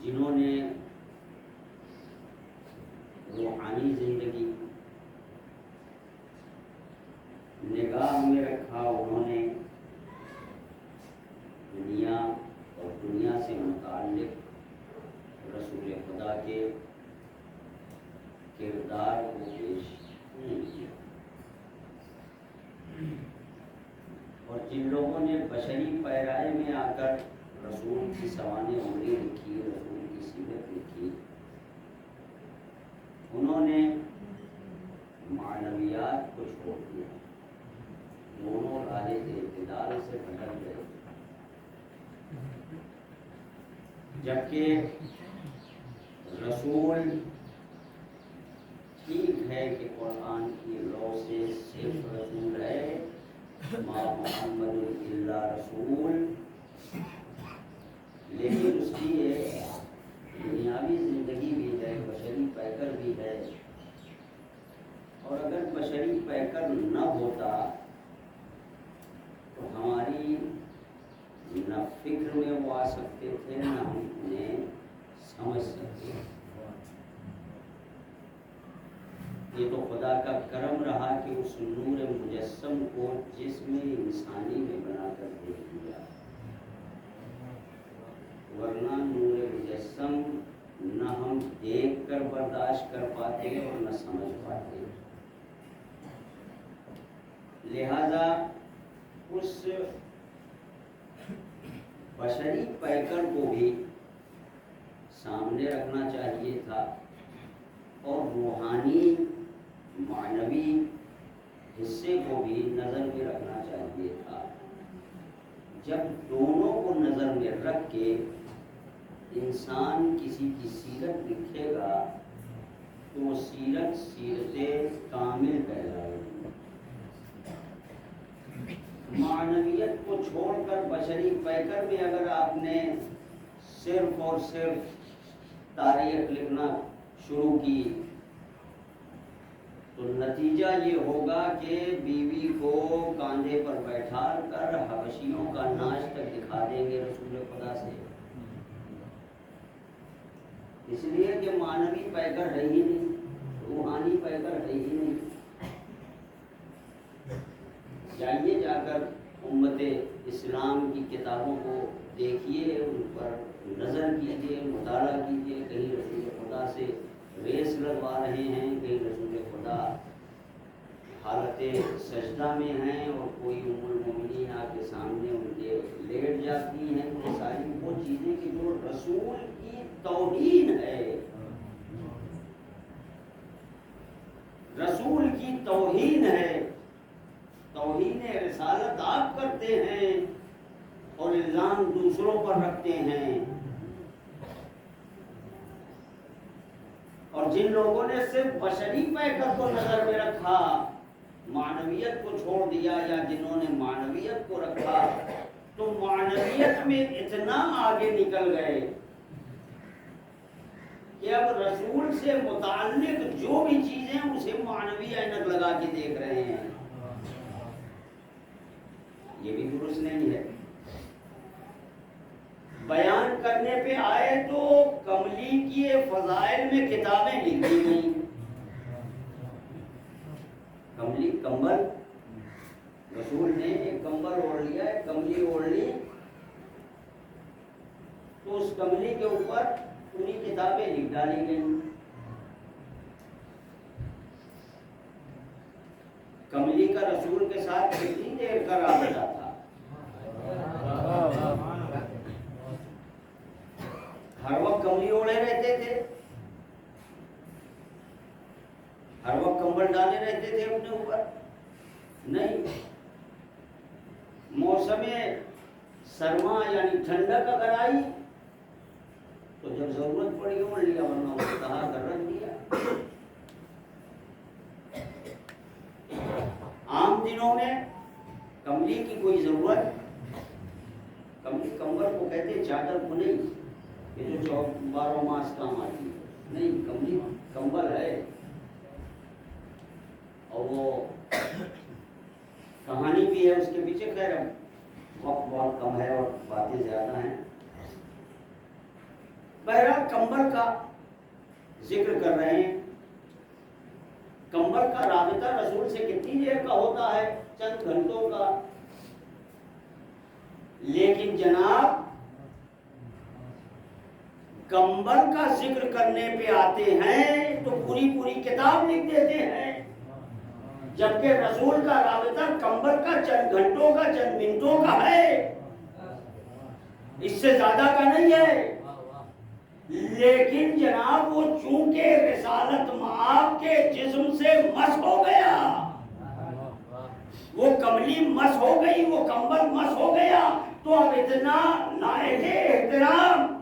جنہوں نے روحانی زندگی نگاہ میں رکھا، انہوں نے دنیا اور دنیا سے متعلق رسول خدا کے کردار کو پیش نہیں کیا، اور جن لوگوں نے بشری پیرائے میں آ کر رسول کی سوانح عمری لکھی، رسول کی سیرت لکھی، انہوں نے معنویات کو چھوڑ دیا، دونوں راہیں اعتدال سے بھٹک گئے، جبکہ رسول ٹھیک ہے کہ قرآن کی رو سے صرف رسول ہے، ما محمد الا رسول، لیکن اس کی ایک دنیاوی زندگی بھی ہے، بشری پیکر بھی ہے، اور اگر بشری پیکر نہ ہوتا تو ہماری نہ فکر میں وہ آ سکتے تھے، نہ ہم انہیں سمجھ سکتے۔ یہ تو خدا کا کرم رہا کہ اس نور مجسم کو جسم انسانی میں بنا کر بھیج دیا، ورنہ نور مجسم نہ ہم دیکھ کر برداشت کر پاتے ہیں اور نہ سمجھ پاتے ہیں۔ لہذا اس بشری پیکر کو بھی سامنے رکھنا چاہیے تھا اور روحانی معنوی حصے کو بھی نظر میں رکھنا چاہیے تھا۔ جب دونوں کو نظر میں رکھ کے انسان کسی کی سیرت لکھے گا تو وہ سیرت کامل کہلائے گی۔ معنویت کو چھوڑ کر بشری پیکر میں اگر آپ نے صرف اور صرف تاریخ لکھنا شروع کی تو نتیجہ یہ ہوگا کہ بیوی کو کاندھے پر بیٹھا کر حبشیوں کا ناچ تک دکھا دیں گے رسول خدا سے، اس لیے کہ معنوی پیکر ہے ہی نہیں، روحانی پیکر ہے ہی نہیں۔ جائیے جا کر امت اسلام کی کتابوں کو دیکھیے، ان پر نظر کیجیے، مطالعہ کیجیے، کہیں رسول خدا سے ریس لگوا رہے ہیں، کہیں رسول خدا حالت سجدہ میں ہیں اور کوئی ام المؤمنین آپ کے سامنے ان کے لیٹ جاتی ہیں۔ وہ ساری وہ چیزیں کہ جو رسول کی توہین ہے، رسول کی توہین ہے، توہین رسالت آپ کرتے ہیں اور الزام دوسروں پر رکھتے ہیں۔ اور جن لوگوں نے صرف بشری پیکر کو نظر میں رکھا، معنویت کو چھوڑ دیا، یا جنہوں نے معنویت کو رکھا تو معنویت میں اتنا آگے نکل گئے کہ اب رسول سے متعلق جو بھی چیزیں اسے معنوی عینک لگا کے دیکھ رہے ہیں۔ یہ بھی درست نہیں ہے۔ بیان کرنے پہ آئے تو کملی کی فضائل میں کتابیں لکھی گئی۔ کملی کمبل، رسول نے ایک کمبل اوڑھ لیا، ایک کملی اوڑھ لی، تو اس کملی کے اوپر پوری کتابیں لکھ ڈالی گئی۔ کملی کا رسول کے ساتھ کتنی دیر کا رابطہ تھا؟ ہر وقت کملی اوڑھے رہتے تھے، ہر وقت کمبل ڈالے رہتے تھے اپنے اوپر؟ نہیں۔ موسم سرما یعنی ٹھنڈک اگر آئی تو جب ضرورت پڑی اوڑھ لیا، ورنہ اسے کہا کر رکھ دیا۔ عام دنوں میں کملی کی کوئی ضرورت، کمبل کو کہتے چادر کو نہیں، یہ جو 12 ماس کام آتی ہے، نہیں، کملی کمبل ہے۔ اور وہ کہانی بھی ہے اس کے پیچھے، خیر وقت بہت کم ہے اور باتیں زیادہ ہیں۔ بہرحال کمبل کا ذکر کر رہے ہیں۔ کمبل کا رابطہ رسول سے کتنی دیر کا ہوتا ہے؟ چند گھنٹوں کا۔ لیکن جناب کمبل کا ذکر کرنے پہ آتے ہیں تو پوری پوری کتاب لکھ دیتے ہیں، جبکہ رسول کا رابطہ کمبل کا چند گھنٹوں کا، چند منٹوں کا ہے، اس سے زیادہ کا نہیں ہے۔ لیکن جناب وہ چونکہ رسالت مآب کے جسم سے مس ہو گیا، وہ کملی مس ہو گئی، وہ کمبل مس ہو گیا، تو اب اتنا لائق احترام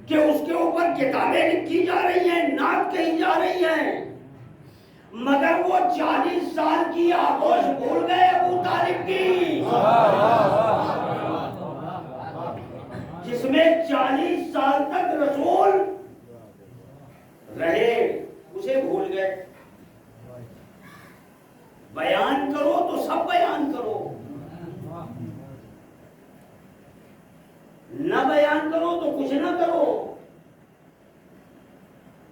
کہ اس کے اوپر کتابیں لکھی جا رہی ہیں، نعت کہی جا رہی ہیں، مگر وہ 40 سال کی آغوش بھول گئے ابو طالب کی، جس میں 40 سال تک رسول رہے، اسے بھول گئے۔ بیان کرو تو سب بیان کرو، نہ بیان کرو تو کچھ نہ کرو،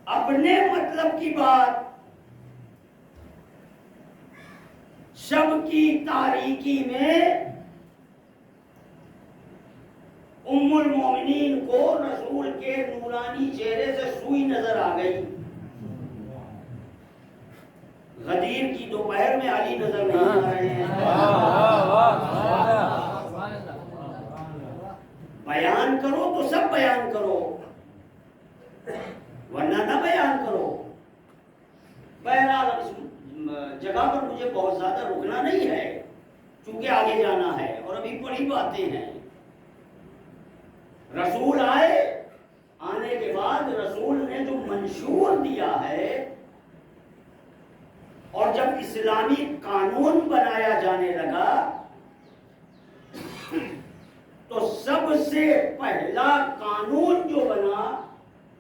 اپنے مطلب کی بات شب کی تاریکی میں ام المومنین کو رسول کے نورانی چہرے سے سوئی نظر آ گئی. غدیر کی دوپہر میں علی نظر نہیں آ رہے ہیں. بیان کرو تو سب بیان کرو, ورنہ نہ بیان کرو. بہرحال اس جگہ پر مجھے بہت زیادہ رکنا نہیں ہے چونکہ آگے جانا ہے اور ابھی بڑی باتیں ہیں. رسول آئے, آنے کے بعد رسول نے جو منشور دیا ہے اور جب اسلامی قانون بنایا جانے لگا تو سب سے پہلا قانون جو بنا,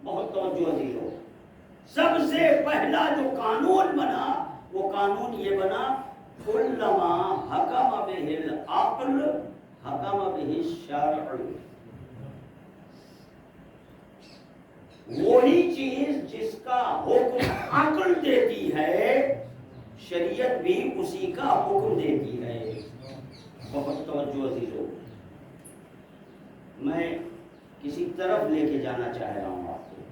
بہت توجہ دیو, سب سے پہلا جو قانون بنا وہ قانون یہ بنا, کلما حکم بہ العقل حکم بہ الشرع. وہی چیز جس کا حکم عقل دیتی ہے شریعت بھی اسی کا حکم دیتی ہے. بہت توجہ عزیزو, میں کسی طرف لے کے جانا چاہ رہا ہوں آپ کو.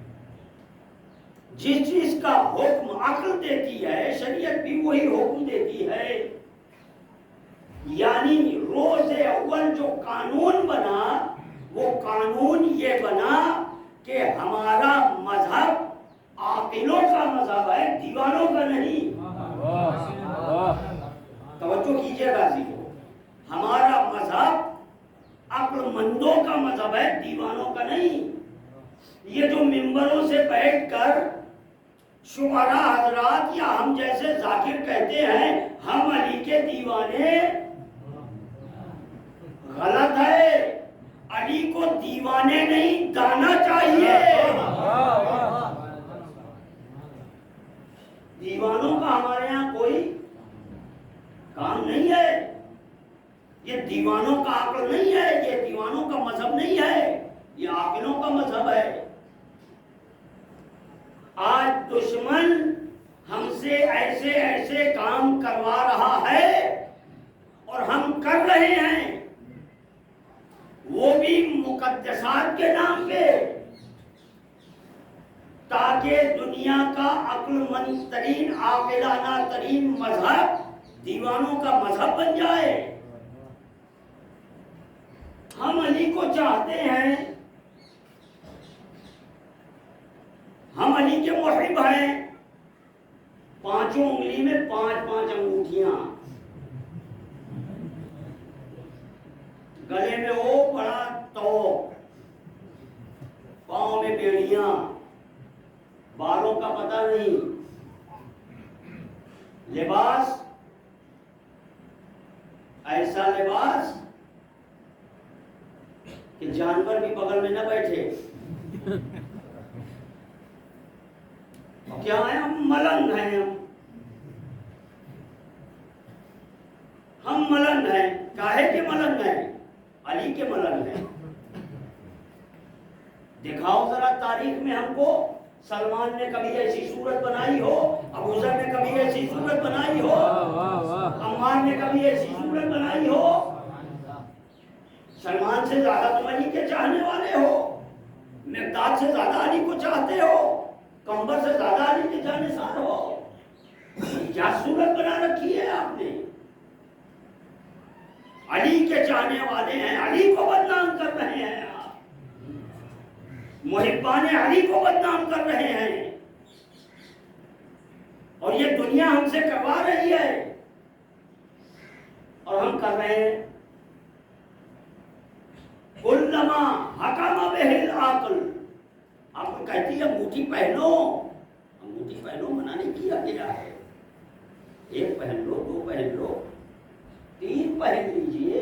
جس چیز کا حکم عقل دیتی ہے شریعت بھی وہی حکم دیتی ہے. یعنی روز اول جو قانون بنا وہ قانون یہ بنا کہ ہمارا مذہب عاقلوں کا مذہب ہے, دیوانوں کا نہیں. توجہ کیجیے گا عزیزو, ہمارا مذہب عقل مندوں کا مذہب ہے, دیوانوں کا نہیں. یہ جو ممبروں سے بیٹھ کر شعراء حضرات یا ہم جیسے ذاکر کہتے ہیں ہم علی کے دیوانے, غلط ہے. علی کو دیوانے نہیں دانا چاہیے. دیوانوں کا ہمارے یہاں کوئی کام نہیں ہے. یہ دیوانوں کا عقل نہیں ہے, یہ دیوانوں کا مذہب نہیں ہے, یہ عاقلوں کا مذہب ہے. آج دشمن ہم سے ایسے ایسے کام کروا رہا ہے اور ہم کر رہے ہیں, وہ بھی مقدسات کے نام پہ, تاکہ دنیا کا عقل مند ترین عاقلانہ ترین مذہب دیوانوں کا مذہب بن جائے. ہم علی کو چاہتے ہیں, ہم علی کے محب ہیں. پانچوں انگلی میں 5 انگوٹھیاں, گلے میں وہ بڑا توق, پاؤں میں بیڑیاں, بالوں کا پتہ نہیں, لباس ایسا لباس کہ جانور بھی بغل میں نہ بیٹھے. کیا ہے, ہم ملنگ ہیں, ہم ملنگ ہیں. کاہے کے ملنگ ہیں؟ علی کے ملنگ ہیں. دکھاؤ ذرا تاریخ میں ہم کو سلمان نے کبھی ایسی صورت بنائی ہو, ابوذر نے کبھی ایسی صورت بنائی ہو, عمار نے کبھی ایسی صورت بنائی ہو. سلمان سے زیادہ تم علی کے چاہنے والے ہو, مقداد سے زیادہ علی کو چاہتے ہو, کمبر سے زیادہ علی کے جانشین ہو. کیا صورت بنا رکھی ہے آپ نے؟ علی کے چاہنے والے ہیں, علی کو بدنام کر رہے ہیں آپ, محبان علی کو بدنام کر رہے ہیں, اور یہ دنیا ہم سے کروا رہی ہے اور ہم کر رہے ہیں. کلما حکم بہ العقل, آپ کو کہتی ہے انگوٹھی پہنو, انگوٹھی پہنو منع نہیں کیا گیا ہے. ایک پہن لو, 2 پہن لو, 3 پہن لیجئے.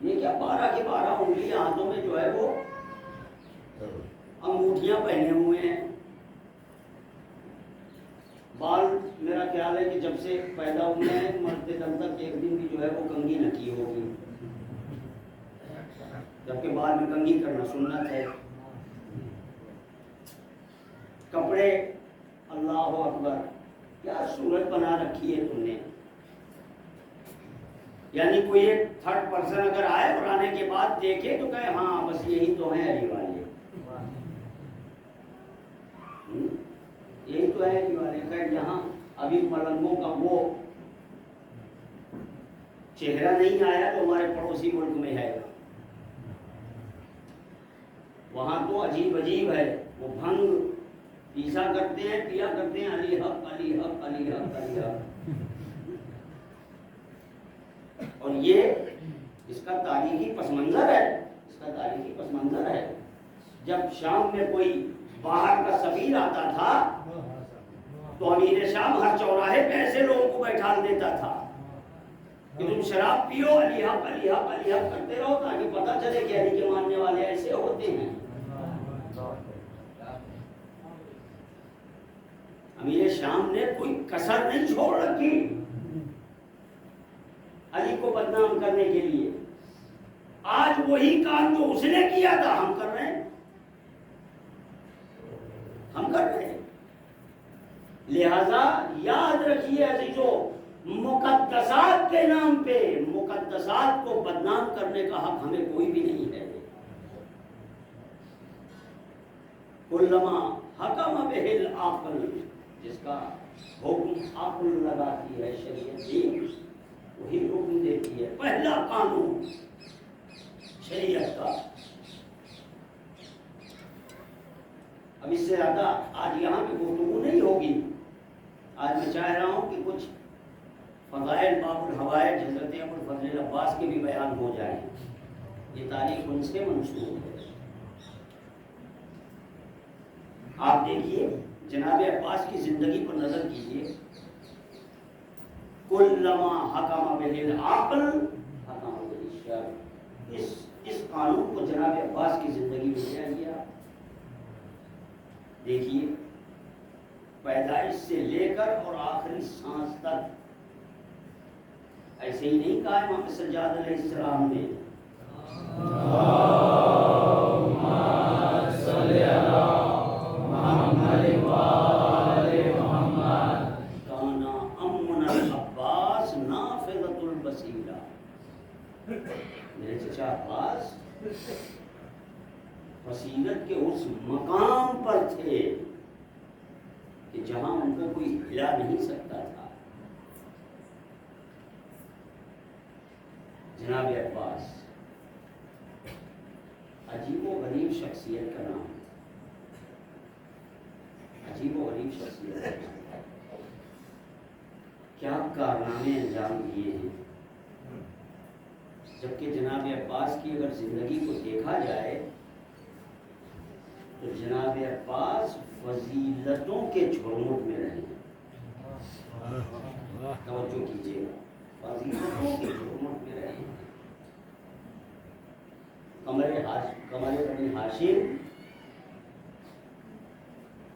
یہ کیا 12 کی 12 انگلیاں ہاتھوں میں جو ہے وہ انگوٹھیاں پہنے ہوئے ہیں. بال میرا خیال ہے کہ جب سے پیدا ہوئے ہیں مرتے دم تک ایک دن بھی جو ہے وہ کنگھی نہ کی ہوگی, جبکہ بال میں کنگھی کرنا سنت ہے. کپڑے, اللہ اکبر, کیا صورت بنا رکھی ہے تم نے. یعنی کوئی ایک تھرڈ پرسن اگر آئے اور آنے کے بعد دیکھے تو کہے ہاں بس یہی تو ہیں علی والے، یہی تو ہے علی والے. کہ یہاں ابھی ملنگوں کا وہ چہرہ نہیں آیا تو ہمارے پڑوسی ملک میں ہے. وہاں تو عجیب عجیب ہے، وہ بھنگ پیسا کرتے ہیں، پیا کرتے ہیں علی حق علی حق علی حق علی حق. اور یہ اس کا تاریخی پس منظر ہے، اس کا تاریخی پس منظر ہے. جب شام میں کوئی باہر کا سفیر آتا تھا تو امیر شام ہر چوراہے پہ ایسے لوگوں کو بیٹھا دیتا تھا کہ تم شراب پیو، علی حق علی حق علی حق کرتے رہو، تاکہ پتہ چلے کہ علی کے ماننے والے ایسے ہوتے ہیں. امیر شام نے کوئی کسر نہیں چھوڑ رکھی علی کو بدنام کرنے کے لیے. آج وہی کام جو اس نے کیا تھا ہم کر رہے ہیں، ہم کر رہے ہیں. لہذا یاد رکھیے عزیزو، مقدسات کے نام پہ مقدسات کو بدنام کرنے کا حق ہمیں کوئی بھی نہیں ہے. کلما حکم بہ العقل، جس کا حکم عقل لگاتی ہے شریعت بھی وہی حکم دیتی ہے. پہلا قانون شریعت کا. اب اس سے زیادہ آج یہاں کی گفتگو نہیں ہوگی. آج میں چاہ رہا ہوں کہ کچھ فضائل باب الحوائج حضرت ابوالفضل عباس کے بھی بیان ہو جائیں. یہ تاریخ ان سے منسوب ہے. آپ دیکھیے جناب عباس کی زندگی پر نظر کیجیے. کلما حکم بہ العقل حکم بہ الشرع. اس قانون کو جناب عباس کی زندگی میں لیا گیا. دیکھیے پیدائش سے لے کر اور آخری سانس تک ایسے ہی نہیں کہا امام سجاد علیہ السلام نے کانا امن العباس نافذۃ البصیرہ. میرے چچا عباس بصیرت کے اس مقام پر تھے کہ جہاں ان کو کوئی ہلا نہیں سکتا تھا. جناب عباس عجیب و غریب شخصیت کا نام، عجیب و غریب شخصیت. کیا کارنامے انجام دیے ہیں. جبکہ جناب عباس کی اگر زندگی کو دیکھا جائے تو جناب عباس فضیلتوں کے جھرمٹ میں رہے. توجہ کیجیے، فضیلتوں کے جھرمٹ میں رہے. قمر بنی ہاشم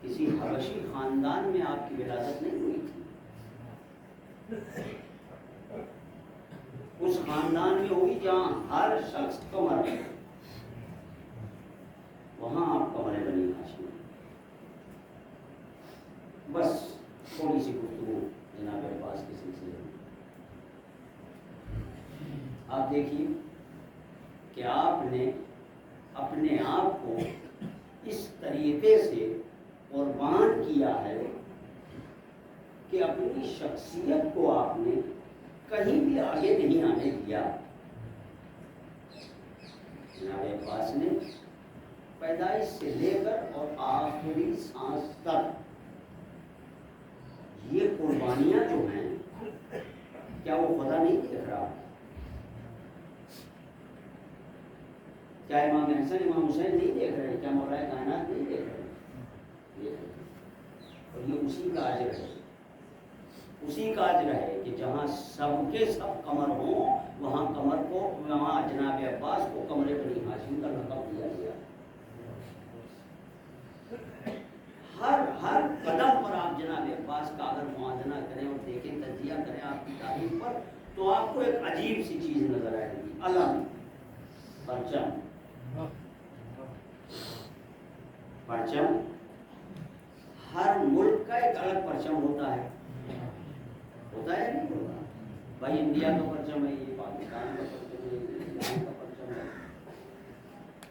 کسی حبشی خاندان میں آپ کی ولادت نہیں ہوئی تھی. اس خاندان میں ہوئی جہاں ہر شخص قمر ہے، وہاں آپ قمر بنی ہاشم. بس تھوڑی سی گفتگو جناب عباس کے سلسلے میں. آپ دیکھیے کہ آپ نے اپنے آپ کو اس طریقے سے قربان کیا ہے کہ اپنی شخصیت کو آپ نے کہیں بھی آگے نہیں آنے دیا. جناب عباس نے پیدائش سے لے کر اور آخری سانس تک یہ قربانیاں جو ہیں، کیا وہ خدا نہیں دیکھ رہا؟ کیا امام حسن امام حسین نہیں دیکھ رہے؟ کیا مولا کائنات نہیں دیکھ رہے؟ اور یہ اسی کا اجر ہے، اسی کا اجر ہے کہ جہاں سب کے سب قمر ہوں وہاں قمر کو، وہاں جناب عباس کو قمر بنی ہاشم کا لقب دیا گیا. ہر قدم پر آپ جناب عباس کا اگر موازنہ کریں اور دیکھیں، تجزیہ کریں آپ کی تاریخ پر، تو آپ کو ایک عجیب سی چیز نظر آئے گی. علم، پرچم. پرچم ہر ملک کا ایک الگ پرچم ہوتا ہے، ہوتا ہے نہیں ہوتا. بھائی انڈیا کا پرچم ہے، یہ پاکستان کا پرچم ہے، یہ ایران کا پرچم ہے۔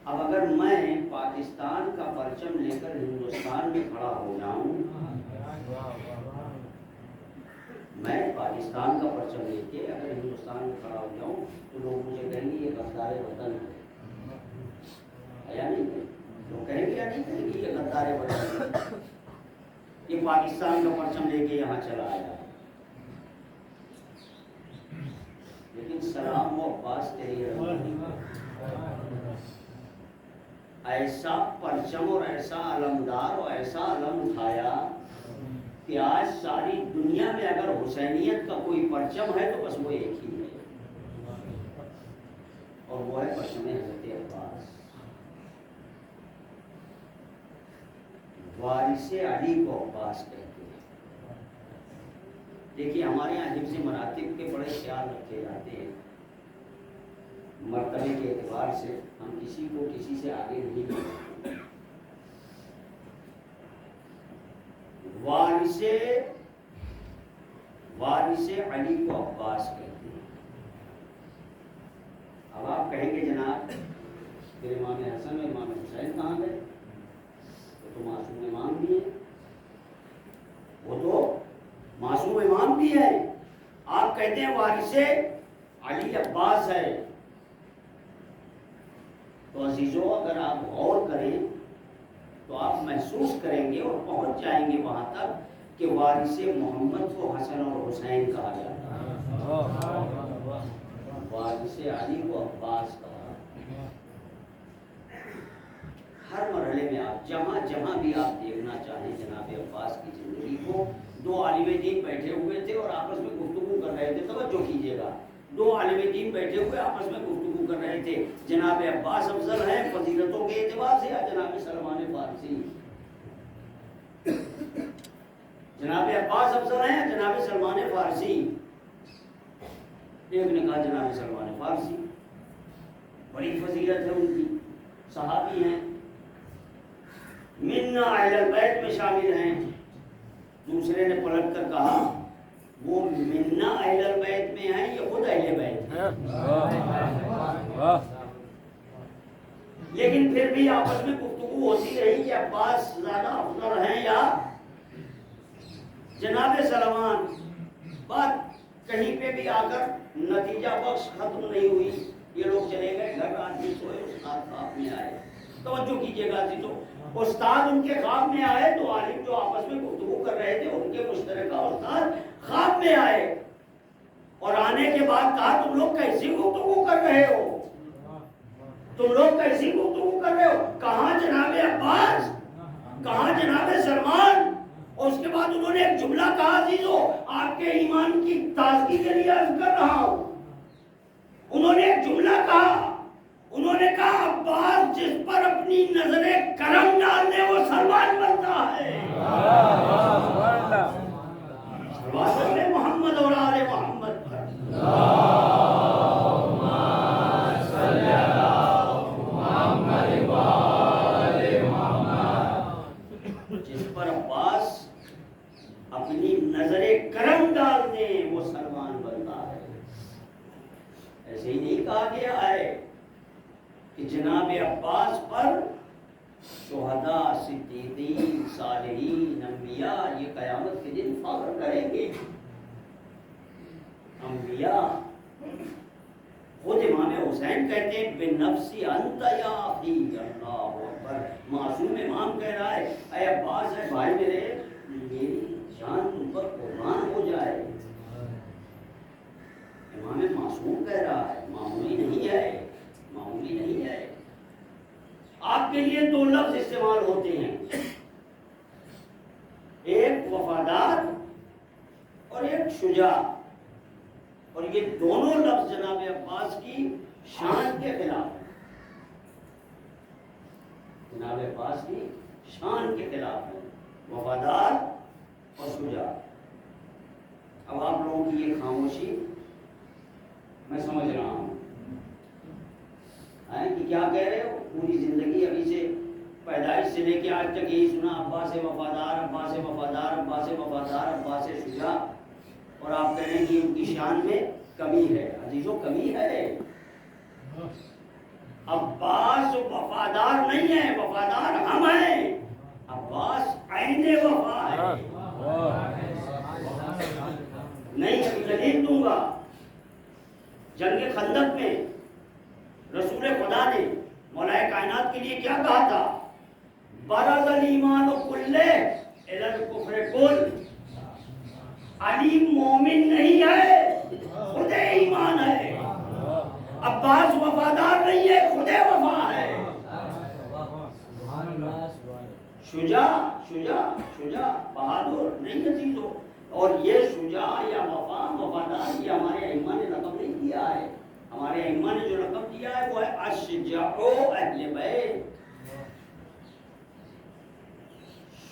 اب اگر میں پاکستان کا پرچم لے کر ہندوستان میں کھڑا ہو جاؤں، میں پاکستان کا پرچم لے کے اگر ہندوستان میں کھڑا ہو جاؤں تو لوگ مجھے کہیں گے یہ غدار وطن ہے یا نہیں؟ لوگ کہیں گے یا نہیں کہیں گے یہ غدار وطن ہے، یہ پاکستان کا پرچم لے کے یہاں چلا آیا۔ لیکن سلام و عباس تیری رحمت ایسا پرچم اور ایسا علمدار اور ایسا علم اٹھایا کہ آج ساری دنیا میں اگر حسینیت کا کوئی پرچم ہے تو بس وہ ایک ہی ہے، اور وہ ہے پرچم حضرت عباس۔ وارث علی کو عباس کہتے ہیں۔ دیکھیے ہمارے یہاں حفظ مراتب کے بڑے خیال رکھے جاتے ہیں، مرتبے کے اعتبار سے ہم کسی کو کسی سے آگے نہیں بڑھتے۔ وارث علی کو عباس کہتے ہیں۔ اب آپ کہیں گے جناب پھر امام حسن اور امام حسین کہاں گئے؟ وہ تو معصوم امام بھی ہے، وہ تو معصوم امام بھی ہے۔ آپ کہتے ہیں وارث علی عباس ہے، تو عزیزو اگر آپ غور کریں تو آپ محسوس کریں گے اور پہنچ جائیں گے وہاں تک کہ وارث محمد کو حسن اور حسین کہا جاتا ہے، وارث علی کو عباس کہا۔ ہر مرحلے میں آپ جہاں جہاں بھی آپ دیکھنا چاہیں جناب عباس کی زندگی کو، دو عالم دین بیٹھے ہوئے تھے اور آپس میں گفتگو کر رہے تھے۔ توجہ کیجیے گا، دو عالم دین بیٹھے ہوئے آپس میں گفتگو کر رہے تھے، جناب عباس افضل ہیں فضیلتوں کے اعتبار سے یا جناب سلمان فارسی؟ جناب عباس افضل ہیں یا جناب سلمان فارسی؟ ایک نے کہا جناب سلمان فارسی، بڑی فضیلت ہے ان کی، صحابی ہیں، منا اہل البیت میں شامل ہیں۔ دوسرے نے پلٹ کر کہا وہ منا اہل البیت میں ہیں، یہ خود اہل بیت ہیں۔ لیکن پھر بھی آپس میں گفتگو ہوتی رہی کہ عباس زیادہ افضل ہیں یا جناب سلمان۔ بات کہیں پہ بھی آ کر نتیجہ بخش ختم نہیں ہوئی، یہ لوگ چلے گئے گھر، آدمی سوئے، استاد خواب میں آئے۔ توجہ کیجیے گا تو استاد ان کے خواب میں آئے، تو عالم جو آپس میں گفتگو کر رہے تھے ان کے مشترکہ استاد خواب میں آئے، اور آنے کے بعد کہا تم لوگ کیسی گفتگو کر رہے ہو، تم لوگ کیسی گفتگو کر رہے ہو، کہاں جناب عباس، کہاں جناب سلمان؟ اور اس کے بعد انہوں نے ایک جملہ کہا، عزیزو آپ کے ایمان کی تازگی کے لیے عرض کر رہا ہوں، انہوں نے ایک جملہ کہا، انہوں نے کہا عباس جس پر اپنی نظر کرم ڈال دے وہ سلمان بنتا ہے۔ سلوات محمد اور آل محمد پر جس پر عباس اپنی نظر کرم ڈال دیں وہ سلمان بنتا ہے۔ ایسے ہی نہیں کہا گیا ہے کہ جناب عباس پر شہداء، صدیقین، صالحین، انبیاء یہ قیامت کے دن فخر کریں گے۔ انبیاء خود امام حسین کہتے ہیں بنفسی انت یا اخی، اللہ اکبر، معصوم امام کہہ رہا ہے اے عباس، اے بھائی میرے، میری جان تم پر قربان ہو جائے۔ امام معصوم کہہ رہا ہے، معمولی نہیں ہے، معمولی نہیں ہے۔ آپ کے لیے دو لفظ استعمال ہوتے ہیں، ایک وفادار اور ایک شجاع، اور یہ دونوں لفظ جناب عباس کی شان کے خلاف ہیں، جناب عباس کی شان کے خلاف ہیں، وفادار اور شجاع۔ اب آپ لوگوں کی یہ خاموشی میں سمجھ رہا ہوں کہ کیا کہہ رہے ہو، پوری زندگی ابھی سے پیدائش سے لے کے آج تک یہی سنا، عباس وفادار، عباس وفادار، عباس وفادار، عباس شجاع، اور آپ کہہ رہے ہیں کہ ان کی شان میں کمی ہے عزیزوں، کمی ہے. عباس وفادار نہیں ہے، وفادار ہم ہیں. عباس عین وفا ہے. نہیں دلیل دوں گا. جنگ خندق میں رسول خدا نے مولا کائنات کے لیے کیا کہا تھا؟ برز الایمان کلہ الی الکفر کل. علی مومن نہیں ہے، خود ایمان ہے. عباس وفادار نہیں ہے، خود وفا ہے. شجاع بہادر نہیں عزیزوں. اور یہ شجاع یا وفادار یہ ہمارے ائمہ نے لقب نہیں دیا ہے. ہمارے ائمہ نے جو لقب دیا ہے وہ ہے اشجاع اہل بیت.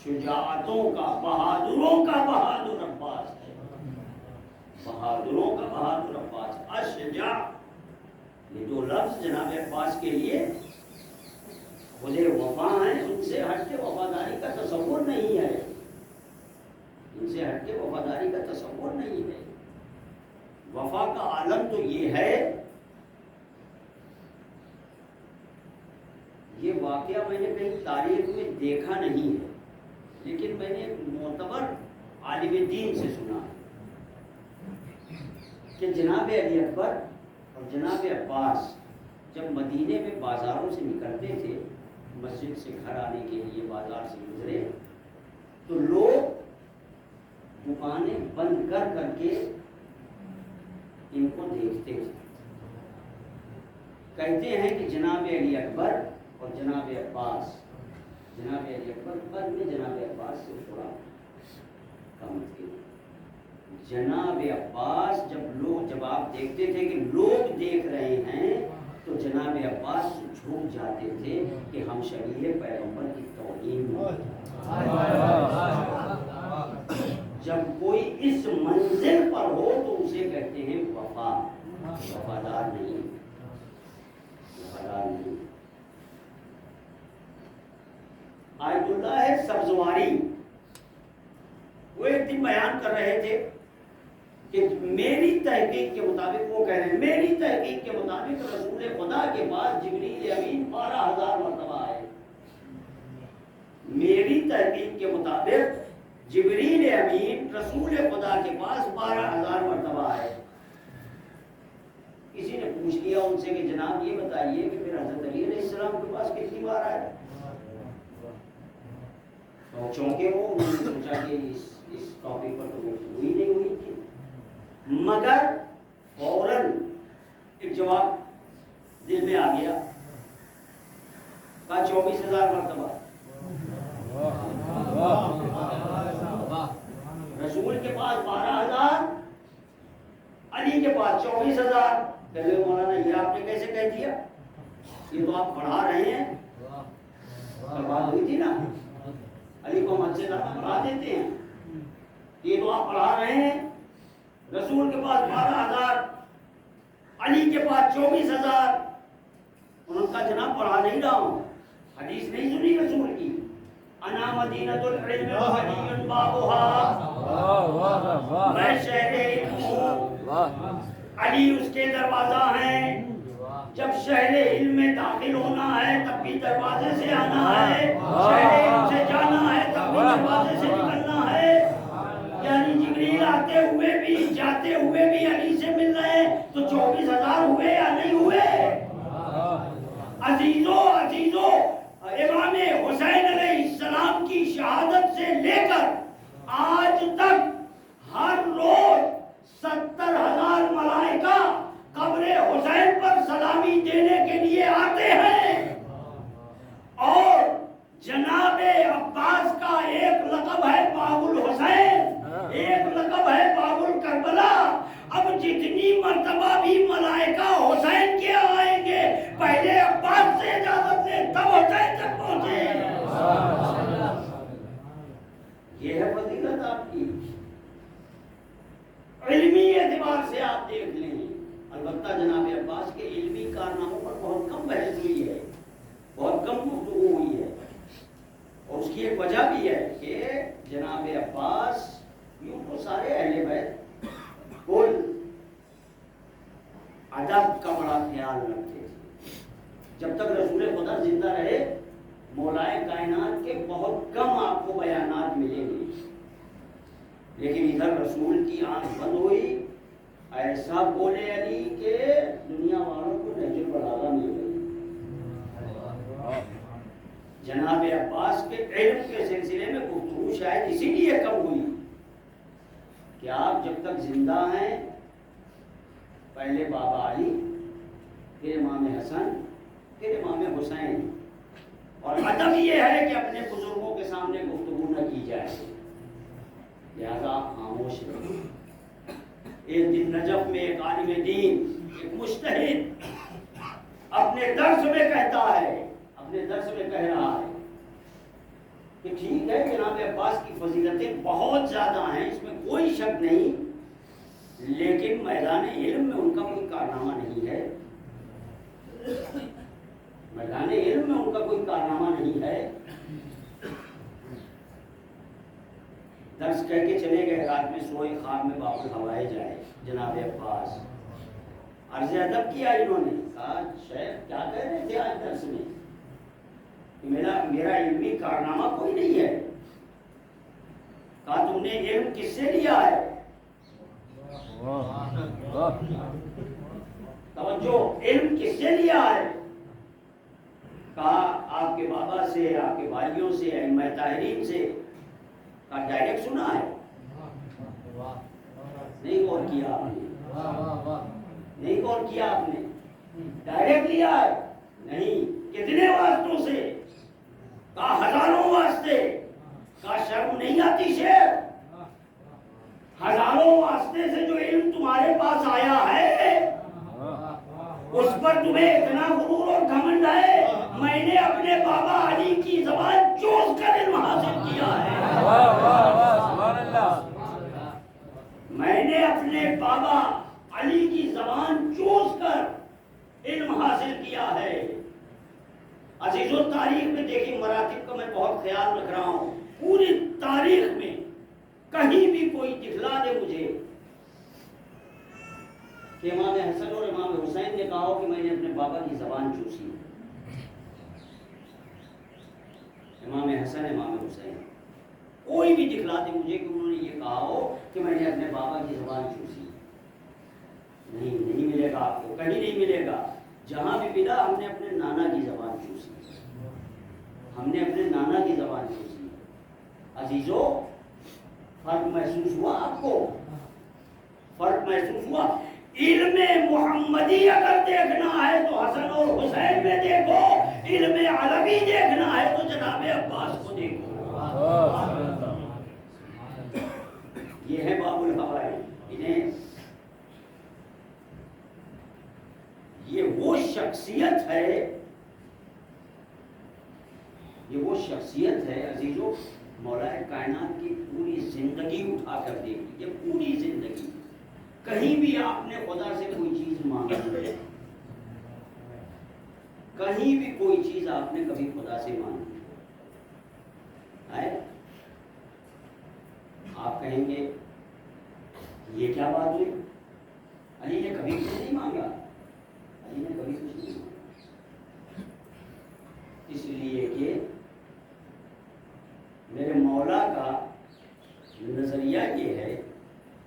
شجاعتوں کا، بہادروں کا بہادر عباس ہے. بہادروں کا بہادر عباس. اشجاع یہ دو لفظ جناب عباس کے لیے خود وفا ہیں. ان سے ہٹ کے وفاداری کا تصور نہیں ہے. ان سے ہٹ کے وفاداری کا تصور نہیں ہے. وفا کا عالم تو یہ ہے. یہ واقعہ میں نے کہیں تاریخ میں دیکھا نہیں ہے، لیکن میں نے معتبر عالم دین سے سنا کہ جناب علی اکبر اور جناب عباس جب مدینے میں بازاروں سے نکلتے تھے، مسجد سے گھر آنے کے لیے بازار سے گزرے تو لوگ دکانیں بند کر کر کے ان کو دیکھتے تھے. کہتے ہیں کہ جناب علی اکبر اور جناب عباس، جناب علی اکبر بعد میں جناب عباس سے تھوڑا کم تھے. جناب عباس جب آپ دیکھتے تھے کہ لوگ دیکھ رہے ہیں تو جناب عباس جھک جاتے تھے کہ ہم شریع پیغمبر کی توہین ہو. جب کوئی اس منزل پر ہو تو اسے کہتے ہیں وفادار نہیں. وفادار نہیں. آیت اللہ ہے سبزواری، وہ ایک دن بیان کر رہے تھے کہ میری تحقیق کے مطابق، وہ کہہ رہے ہیں میری تحقیق کے مطابق رسول خدا کے پاس جبریل امین 12,000 مرتبہ آئے. میری تحقیق کے مطابق جبریل امین رسول خدا کے پاس 12,000 مرتبہ آئے. کسی نے پوچھ لیا ان سے کہ جناب یہ بتائیے کہ پھر حضرت علی علیہ السلام کے پاس کتنی بار آئے؟ تو چونکہ وہ انہوں نے سوچا کہ اس ٹاپک پر تو گفتگو ہی نہیں ہوئی تھی، مگر فوراً ایک جواب دل میں آ گیا. کہا 24,000 مرتبہ. رسول کے پاس 12,000، علی کے پاس 24,000. کہتے مولانا یہ آپ نے کیسے کہہ دیا؟ یہ تو آپ پڑھا رہے ہیں. کل بات ہوئی تھی نا، علی کو مسجد زیادہ پڑھا دیتے ہیں. یہ تو آپ پڑھا رہے ہیں رسول کے پاس 12,000، علی کے پاس 24,000. انہوں نے کہا جناب پڑھا نہیں رہا ہوں، حدیث نہیں سنی رسول کی. انا مدینۃ العلم وعلی بابها، میں شہر علم ہوں، علی اس کے دروازہ ہیں. جب شہر علم میں داخل ہونا ہے تب بھی دروازے سے آنا ہے، شہر علم سے جانا ہے تب بھی دروازے سے نکلنا ہے. یعنی جبریل آتے ہوئے بھی جاتے ہوئے بھی علی سے مل رہے ہیں تو 24,000 ہوئے یا نہیں ہوئے؟ عزیزوں امام حسین علیہ السلام کی شہادت سے لے کر آج تک ہر روز 70,000 ملائکہ قبر حسین پر سلامی دینے کے لیے آتے ہیں. اور جناب عباس کا ایک لقب ہے باب الحسین، ایک لقب ہے باب الکربلا. اب جتنی مرتبہ بھی ملائکہ حسین کے آئیں گے پہلے عباس سے اجازت لیں تب حسین تک پہنچے. یہ ہے فضیلت آپ کی. علمی اعتبار سے آپ دیکھ لیں. البتہ جناب عباس کے علمی کارناموں پر بہت کم بحث ہوئی ہے، بہت کم گفتگو ہوئی ہے. اور اس کی ایک وجہ بھی ہے کہ جناب عباس یوں تو سارے اہل بیت کل خیال رکھتے تھے. جب تک رسول خدا زندہ رہے مولائے کائنات کے بہت کم آپ کو بیانات ملیں گے، لیکن ادھر رسول کی آنکھ بند ہوئی، ایسا بولے علی کہ دنیا والوں کو نہج البلاغہ مل گئی. جناب عباس کے علم کے سلسلے میں گفتگو شاید اسی لیے کم ہوئی کہ آپ جب تک زندہ ہیں پہلے بابا علی، پھر امام حسن، پھر امام حسین، اور ادب یہ ہے کہ اپنے بزرگوں کے سامنے گفتگو نہ کی جائے، لہذا خاموش رہو. ایک دن نجف میں ایک عالم دین، ایک مجتہد اپنے درس میں کہتا ہے، اپنے درس میں کہہ رہا ہے کہ ٹھیک ہے جناب عباس کی فضیلتیں بہت زیادہ ہیں، اس میں کوئی شک نہیں، لیکن میدان علم میں ان کا کوئی کارنامہ نہیں ہے. میدان علم میں ان کا کوئی کارنامہ نہیں ہے. درس کہہ کے چلے گئے، رات میں سوئے خواب میں باب الحوائے جائے جناب عباس. عرض ادب کیا انہوں نے، کہا شیخ کیا کہہ رہے تھے آج درس میں کہ میرا علمی کارنامہ کوئی نہیں ہے. کہا تم نے علم کس سے لیا ہے؟ توجہ، علم کس سے لیا ہے؟ کہا آپ کے بابا سے، آپ کے بھائیوں سے، ائمہ طاہرین سے. کہا ڈائریکٹ سنا ہے؟ نہیں غور کیا آپ نے، نہیں غور کیا آپ نے. ڈائریکٹ لیا ہے؟ نہیں. کتنے واسطوں سے؟ کہا ہزاروں واسطے. کہا شرم نہیں آتی شیخ؟ ہزاروں واسطے سے جو علم تمہارے پاس آیا ہے اس پر تمہیں اتنا غرور اور گھمنڈ ہے. میں نے اپنے بابا علی کی زبان چوس کر علم حاصل کیا ہے. میں نے اپنے بابا علی کی زبان چوس کر علم حاصل کیا ہے. عزیزو تاریخ میں دیکھیں، مراتب کا میں بہت خیال رکھ رہا ہوں. پوری تاریخ میں کہیں بھی کوئی دکھلا دے مجھے کہ امام حسن اور امام حسین نے کہا ہو کہ میں نے اپنے بابا کی زبان چوسی. امام حسن، امام حسین، کوئی بھی دکھلا دے مجھے کہ انہوں نے یہ کہا ہو کہ میں نے اپنے بابا کی زبان چوسی. نہیں ملے گا آپ کو، کہیں نہیں ملے گا. جہاں بھی ملا ہم نے اپنے نانا کی زبان چوسی، ہم نے اپنے نانا کی زبان چوسی. عزیزو فرق محسوس ہوا آپ کو؟ فرق محسوس ہوا؟ علم محمدی اگر دیکھنا ہے تو حسن اور حسین میں دیکھو، علم عربی دیکھنا ہے تو جناب عباس کو دیکھو. یہ ہے باب الحوائے. انہیں یہ وہ شخصیت ہے، یہ وہ شخصیت ہے عزیزو، مولا کائنات کی پوری زندگی اٹھا کر دیکھی. یہ پوری زندگی کہیں بھی آپ نے خدا سے کوئی چیز مانگی، کہیں بھی کوئی چیز آپ نے کبھی خدا سے مانگی ہے؟ آپ کہیں گے یہ کیا بات ہوئی، علی نے کبھی کچھ نہیں مانگا، علی نے کبھی کچھ نہیں مانگا. اس لیے کہ میرے مولا کا نظریہ یہ ہے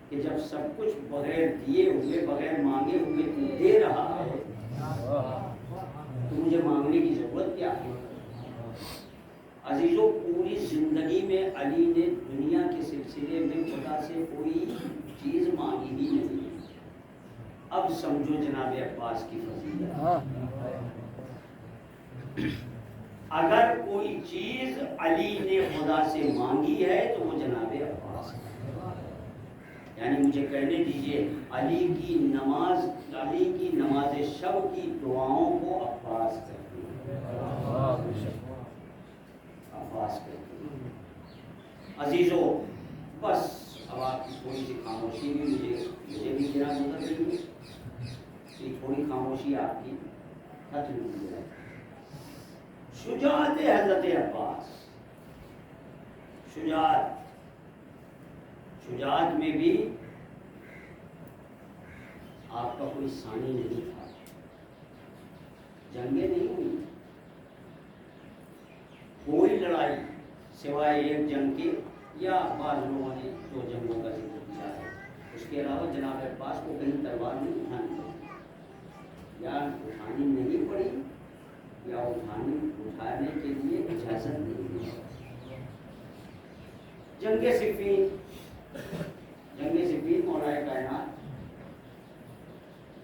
کہ جب سب کچھ بغیر دیے ہوئے، بغیر مانگے ہوئے تو دے رہا ہے تو مجھے مانگنے کی ضرورت کیا ہے؟ عزیزوں پوری زندگی میں علی نے دنیا کے سلسلے میں خدا سے کوئی چیز مانگی ہی نہیں. اب سمجھو جناب عباس کی فضیلت. اگر کوئی چیز علی نے خدا سے مانگی ہے تو وہ جناب عباس ہے. یعنی مجھے کہنے دیجئے علی کی نماز شب کی دعاؤں کو عباس کہتے ہیں، عباس کہتے ہیں. عزیزو بس اب آپ کی تھوڑی سی خاموشی بھی مجھے بھی گرا گزر رہی ہے. تھوڑی خاموشی آپ کی ختم ہو جائے. شجاعت حضرت عباس، شجاعت میں بھی آپ کا کوئی ثانی نہیں تھا. جنگیں نہیں ہوئی، کوئی لڑائی سوائے ایک جنگ کے یا بعض لوگوں نے جو جنگوں کا ذکر کیا ہے اس کے علاوہ جناب عباس کو کہیں تلوار نہیں اٹھانی پڑی، یا اٹھانی نہیں پڑی یا اٹھانے کے لیے اجازت نہیں دی۔ جنگ صفین مولا کائنات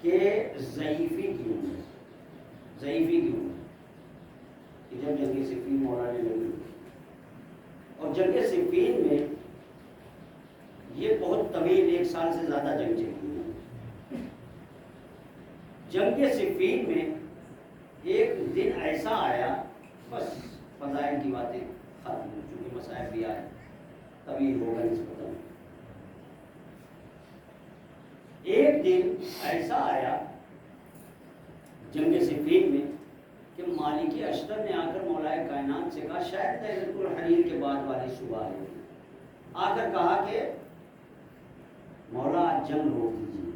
کہ ضعیفی کیوں کہ جب جنگ صفین مولا نے لڑی، اور جنگ صفین میں یہ بہت طویل 1 سال سے زیادہ جنگ چلی ہے۔ جنگ صفین میں ایک دن ایسا آیا، بس فضائل کی باتیں ختم ہو چکی، مصائب بھی آئے، طویل ہوگا نسبتاً۔ ایک دن ایسا آیا جنگ صفین میں کہ مالک اشتر نے آ کر مولا کائنات سے کہا، شاید لیلۃ الحریر کے بعد والی صبح ہے، آ کر کہا کہ مولا آج جنگ روک دیجیے،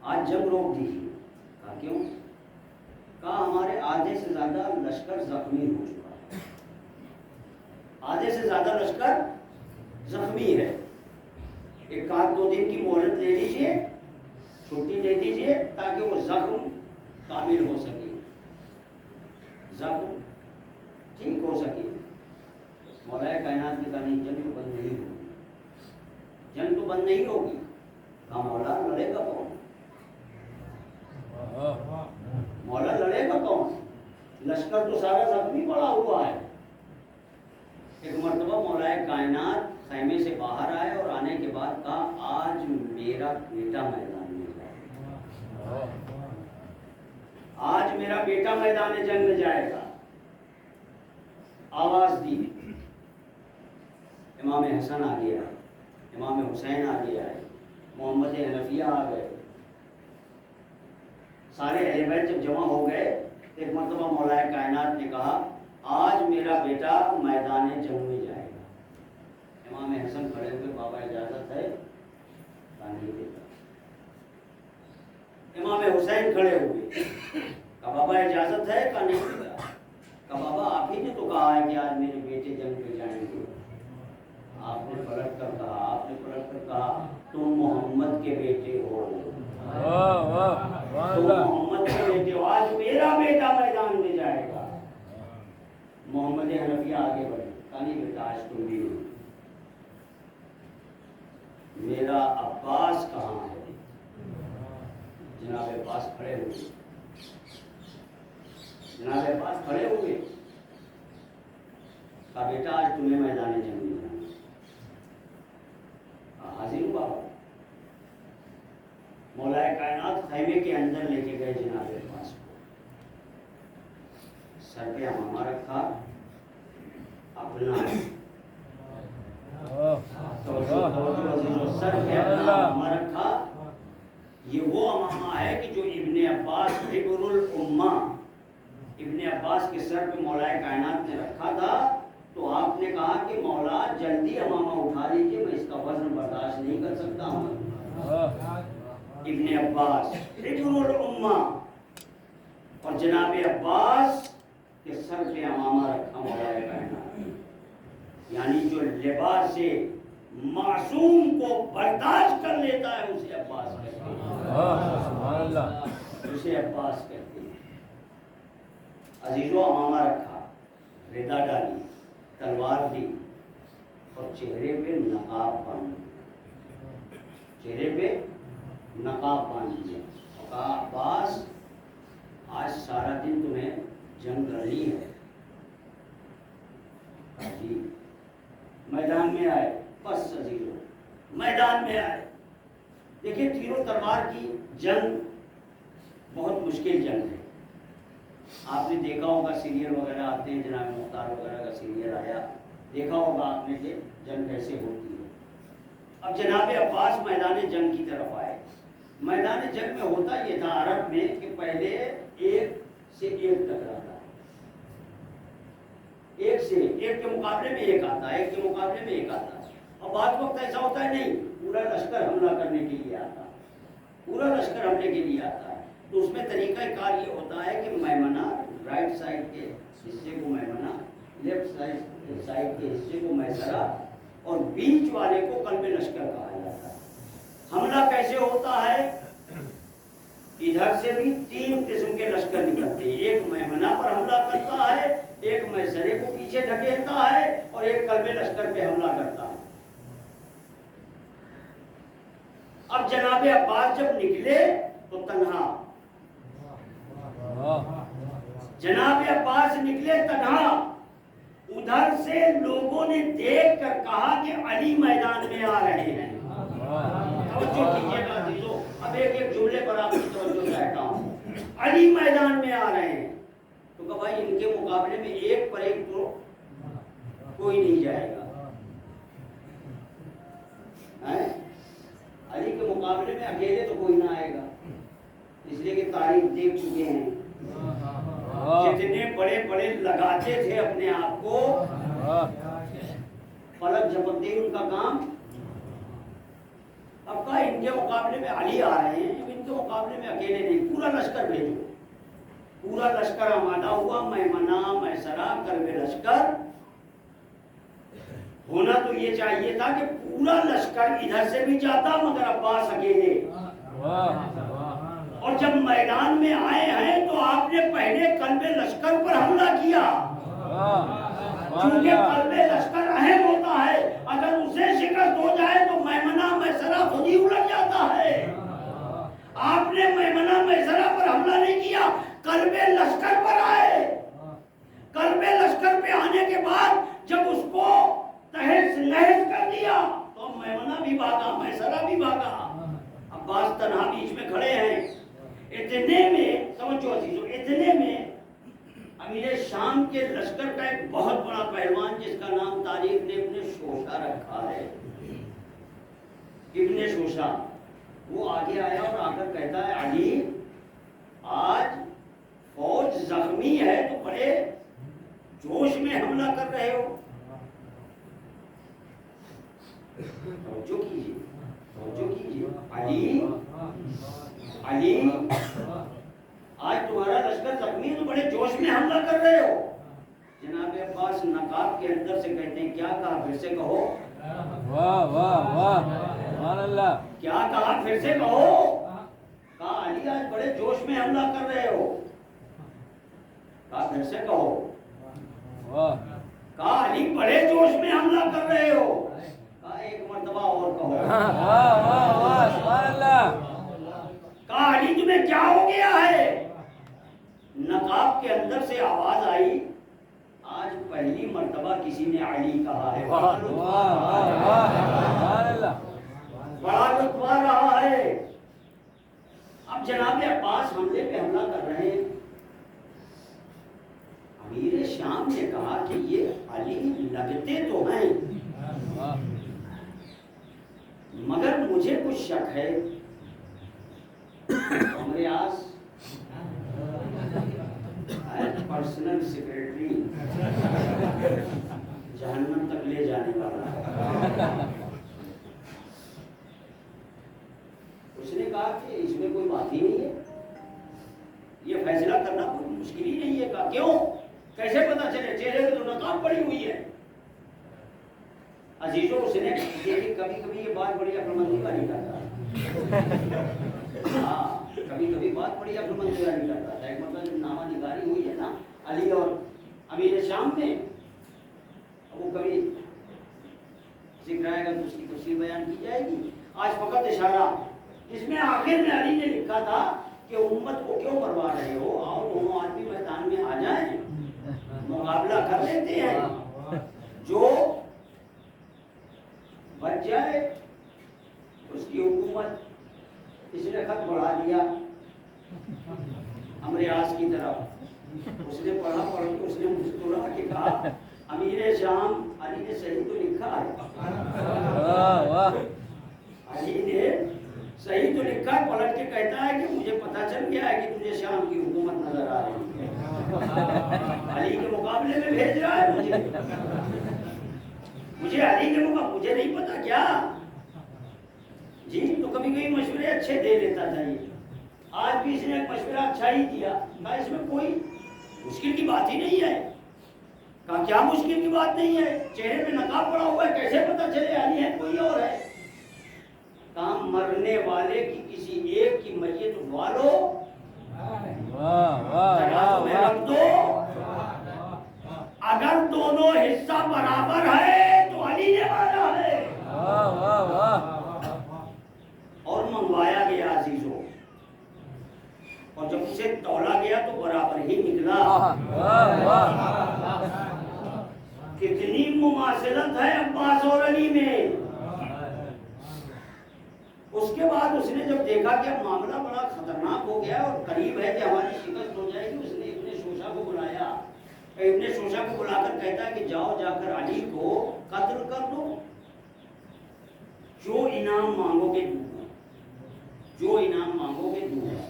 آج جنگ روک دیجیے۔ کہا کیوں؟ کہا ہمارے آدھے سے زیادہ لشکر زخمی ہو چکا ہے، آدھے سے زیادہ لشکر زخمی ہے، 1-2 دن کی مہلت لے لیجیے، چھٹی دے دیجیے تاکہ وہ زخم کامل ہو سکے، زخم ٹھیک ہو سکے۔ مولا کائنات نے کہا نہیں، جنگ تو بند نہیں ہوگی، جنگ تو بند نہیں ہوگی۔ کہا مولا لڑے گا کون؟ مولا لڑے گا کون؟ لشکر تو سارا زخمی پڑا ہوا ہے۔ ایک مرتبہ مولا کائنات خیمے سے باہر آئے اور آنے کے بعد کہا آج میرا بیٹا میدان میں جائے گا، آج میرا بیٹا میدان جنگ میں جائے گا۔ آواز دی، امام حسن آ گیا، امام حسین آ گیا ہے، محمد حنفیہ آ گئے، سارے اہل بیت جب جمع ہو گئے ایک مرتبہ مولا کائنات نے کہا آج میرا بیٹا میدان جنگ میں جائے گا۔ امام حسن کھڑے ہوئے، بابا اجازت ہے؟ کہا نہیں دیتا۔ امام حسین کھڑے ہوئے، کہا بابا اجازت ہے؟ کہا نہیں دیتا۔ کہا بابا آپ ہی نے تو کہا ہے کہ آج میرے بیٹے جنگ پہ جائیں گے۔ آپ نے پلٹ کر کہا تم محمد کے بیٹے ہو، تم محمد کے بیٹے ہو، آج میرا بیٹا میدان میں جائے گا۔ محمد حنفیہ آگے بڑھے، کہا نہیں بیٹا آج تم بھی ہو۔ میرا عباس کہاں ہے؟ جناب عباس کھڑے ہوئے، جناب عباس کھڑے ہوئے، کہا بیٹا آج تمہیں میدان جنگ میں جانا۔ حاضر ہوں بابا۔ مولا کائنات خیمے کے اندر لے کے گئے جناب عباس کو، سر پہ امامہ رکھا، اپنا سر پہ اپنا امامہ رکھا۔ یہ وہ امامہ ہے کہ جو ابن عباس حبر الامہ، ابن عباس کے سر پہ مولا کائنات نے رکھا تھا، تو آپ نے کہا کہ مولا جلدی امامہ اٹھا لیجیے، میں اس کا وزن برداشت نہیں کر سکتا ہوں۔ ابن عباس حبر الامہ، اور جناب عباس کے سر پہ امامہ رکھا مولا کائنات، یعنی جو لباس سے معصوم کو برداشت کر لیتا ہے اسے عباس کہتے ہیں، اسے عباس کہتے ہیں۔ عزیزو امامہ رکھا، ردا ڈالی، تلوار دی، اور چہرے پہ نقاب باندھ، چہرے پہ نقاب باندھ دیا، اور کہا عباس آج سارا دن تمہیں جنگ لڑنی ہے۔ جی میدان میں آئے، بس عزیزو میدان میں آئے۔ دیکھیں تیر و تلوار کی جنگ بہت مشکل جنگ ہے۔ آپ نے دیکھا ہوگا سیریل وغیرہ آتے ہیں، جناب مختار وغیرہ کا سیریل آیا، دیکھا ہوگا آپ نے کہ جنگ کیسے ہوتی ہے۔ اب جناب عباس میدان جنگ کی طرف آئے۔ میدان جنگ میں ہوتا یہ تھا عرب میں کہ پہلے ایک سے ایک ٹکراتا، ایک سے ایک کے مقابلے میں ایک آتا ہے، ایک کے مقابلے میں ایک آتا ہے، اور بعض وقت ایسا ہوتا ہے نہیں، پورا لشکر حملہ کرنے کے لیے آتا ہے، پورا لشکر حملے کے لیے آتا ہے۔ تو اس میں طریقہ کار یہ ہوتا ہے کہ میمنہ رائٹ سائڈ کے حصے کو میمنہ، لیفٹ سائڈ کے حصے کو میسرہ، اور بیچ والے کو قلب لشکر کہا جاتا ہے۔ حملہ کیسے ہوتا ہے؟ ادھر سے بھی 3 قسم کے لشکر نکلتے ہیں، ایک میمنہ پر حملہ کرتا ہے، ایک میسرے کو پیچھے دھکیلتا ہے، اور ایک قلب لشکر پہ حملہ کرتا ہے۔ اب جناب عباس جب نکلے تو تنہا، جناب عباس نکلے تنہا، ادھر سے لوگوں نے دیکھ کر کہا کہ علی میدان میں آ رہے ہیں۔ توجہ کیجیے گا عزیزو، اب ایک ایک جملے پر آپ کی توجہ چاہتا ہوں۔ علی میدان میں آ رہے ہیں تو کہ بھائی ان کے مقابلے میں ایک پر ایک تو کوئی نہیں جائے گا، علی کے مقابلے میں اکیلے تو کوئی نہ آئے گا، اس لیے کہ تاریخ دیکھ چکے ہیں جتنے بڑے بڑے لگاتے تھے اپنے آپ کو، فلک جھپکتے ان کا کام۔ اب کہا ان کے مقابلے میں علی آ رہے ہیں، ان کے مقابلے میں اکیلے نہیں، پورا لشکر بھیجو۔ پورا لشکر آمادہ ہوا، میمنہ، میسرہ، قلب لشکر۔ ہونا تو یہ چاہیے تھا کہ پورا لشکر ادھر سے بھی جاتا مگر عباس اکیلے۔ اور جب میدان میں آئے ہیں تو آپ نے پہلے قلب لشکر پر حملہ کیا، کیونکہ قلب لشکر اہم ہوتا ہے، اگر اسے شکست ہو جائے تو میمنہ میسرہ خود ہی الٹ جاتا ہے۔ آپ نے میمنہ میسرہ پر حملہ نہیں کیا، قلب لشکر پر آئے۔ قلب لشکر پہ آنے کے بعد جب اس کو تہس نہس کر دیا تو میمنہ بھی بھاگا، میسرہ بھی بھاگا، عباس تنہا بیچ میں کھڑے ہیں۔ اتنے میں سمجھو عزیزو، اتنے میں امیر شام کے لشکر کا ایک بہت بڑا پہلوان جس کا نام تاریخ نے ابن شوشہ رکھا ہے، ابن شوشہ، وہ آگے آیا اور آ کر کہتا ہے علی آج فوج زخمی ہے تو بڑے جوش میں حملہ کر رہے ہو۔ توجہ کیجیے، توجہ کیجیے، علی آج تمہارا لشکر زخمی ہے تو بڑے جوش میں حملہ کر رہے ہو۔ جناب عباس نقاب کے اندر سے کہتے ہیں کیا کہا؟ پھر سے کہو۔ واہ واہ واہ سبحان اللہ، کیا کہا؟ پھر سے کہو۔ کہا علی آج بڑے جوش میں حملہ کر رہے ہو۔ کہا پھر سے کہو۔ کہا علی بڑے جوش میں حملہ کر رہے ہو۔ کہا ایک مرتبہ اور کہو۔ واہ واہ واہ سبحان اللہ۔ کہا علی تمہیں کیا ہو گیا ہے؟ نقاب کے اندر سے آواز آئی آج پہلی مرتبہ کسی نے علی کہا ہے، بڑا رتبہ رہا ہے۔ اب جناب عباس حملے پہ حملہ کر رہے ہیں، امیر شام نے کہا کہ یہ علی لگتے تو ہیں مگر مجھے کچھ شک ہے۔ ہمارے آس پرسنل سیکریٹری جہنم تک لے جانے والا، اس نے کہا کہ اس میں کوئی بات ہی نہیں ہے، یہ فیصلہ کرنا کوئی مشکل ہی نہیں ہے۔ کہا کیوں؟ کیسے پتا چلے؟ چہرے پہ تو نقاب پڑی ہوئی ہے۔ عزیزوں اس نے کبھی کبھی یہ بات بڑی عقلمندی والی کرتا ہے، ہاں کبھی کبھی بات بڑی عقلمندی والی کرتا تھا۔ ایک مطلب جب نامہ نگاری ہوئی ہے نا علی اور امیر شام میں، وہ کبھی ذکر آئے گا تو اس کی تفصیل بیان کی جائے گی، آج فقط اشارہ۔ اس میں آخر میں علی نے لکھا تھا کہ امت کو کیوں مروا رہے ہو، آؤ دونوں آدمی میدان میں آ جائیں، مقابلہ کر لیتے ہیں، جو بچ جائے اس کی حکومت۔ اس نے خط بڑھا دیا امر آس کی طرف، اس نے پڑھا، پڑھ کے اس نے مسکرا کے کہا امیر شام علی نے صحیح تو لکھا ہے، علی نے صحیح تو لکھا ہے۔ پلٹ کے کہتا ہے کہ مجھے پتا چل گیا ہے کہ تجھے شام کی حکومت نظر آ رہی ہے، علی کے مقابلے میں بھیج رہا ہے مجھے علی کے مقابلے، مجھے نہیں پتا کیا جی، تو کبھی کبھی مشورے اچھے دے لیتا تھا یہ۔ آج بھی اس نے ایک مشورہ اچھا ہی دیا، کہا اس میں کوئی مشکل کی بات ہی نہیں ہے۔ کہا کیا مشکل کی بات نہیں ہے؟ چہرے میں نقاب پڑا ہوا ہے، کیسے پتہ چلے علی ہے کوئی اور ہے؟ کہا مرنے والے کی کسی ایک کی میت اٹھوا لو، ترازو میں رکھ دو، اگر دونوں حصہ برابر ہے تو علی نے مارا ہے۔ اور منگوایا گیا عزیزوں، اور جب اسے تولا گیا تو برابر ہی نکلا۔ کتنی مماثلت ہے عباس اور علی میں۔ اس کے بعد اس نے جب دیکھا کہ اب معاملہ بڑا خطرناک ہو گیا اور قریب ہے کہ ہماری شکست ہو جائے گی، اس نے ابن شوشا کو بلایا۔ ابن شوشا کو بلا کر کہتا ہے کہ جاؤ جا کر علی کو قتل کر دو، جو انعام مانگو گے دوں گا، جو انعام مانگو گے دوں گا۔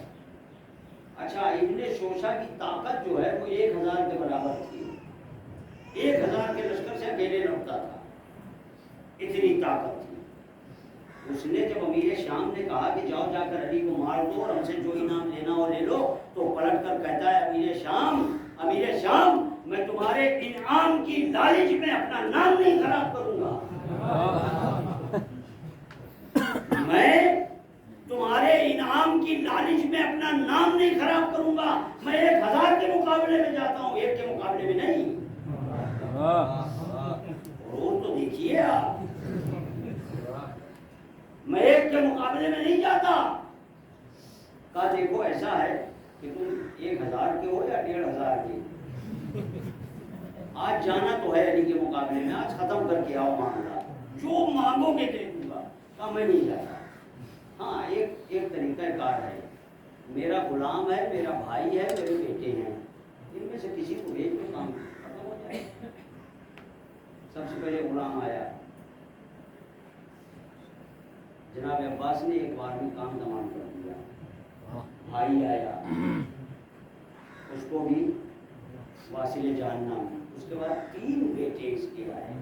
اچھا، ابن شوشا کی طاقت جو ہے وہ 1000 کے برابر تھی، 1000 کے لشکر سے اکیلے لڑتا تھا، اتنی طاقت تھی۔ اس نے جب امیر شام نے کہا کہ جاؤ جا کر علی کو مار دو اور ہم سے جو انعام لینا ہو لے لو، تو پلٹ کر کہتا ہے امیر شام میں تمہارے انعام کی لالچ میں اپنا نام نہیں خراب کروں گا، میں تمہارے انعام کی لالچ میں اپنا نام نہیں خراب کروں گا، میں 1000 کے مقابلے میں جاتا ہوں، 1 کے مقابلے میں نہیں۔ اور تو دیکھیے آپ، میں 1 کے مقابلے میں نہیں جاتا۔ کہا دیکھو ایسا ہے کہ تم 1000 کے ہو یا 1500 کے، آج جانا تو ہے علی کے مقابلے میں، آج ختم کر کے آؤ معاملہ، جو مانگو گے دے دوں گا۔ کہا میں نہیں جاتا۔ ہاں ایک طریقہ کار ہے، میرا غلام ہے، میرا بھائی ہے، میرے بیٹے ہیں، ان میں سے کسی کو بھیج دو، کام ختم ہو جائے۔ سب سے پہلے غلام آیا، جناب عباس نے ایک بار میں کام تمام کر دیا۔ بھائی آیا، اس کو بھی واصل جہنم۔ اس کے بعد 3 بیٹے اس کے آئے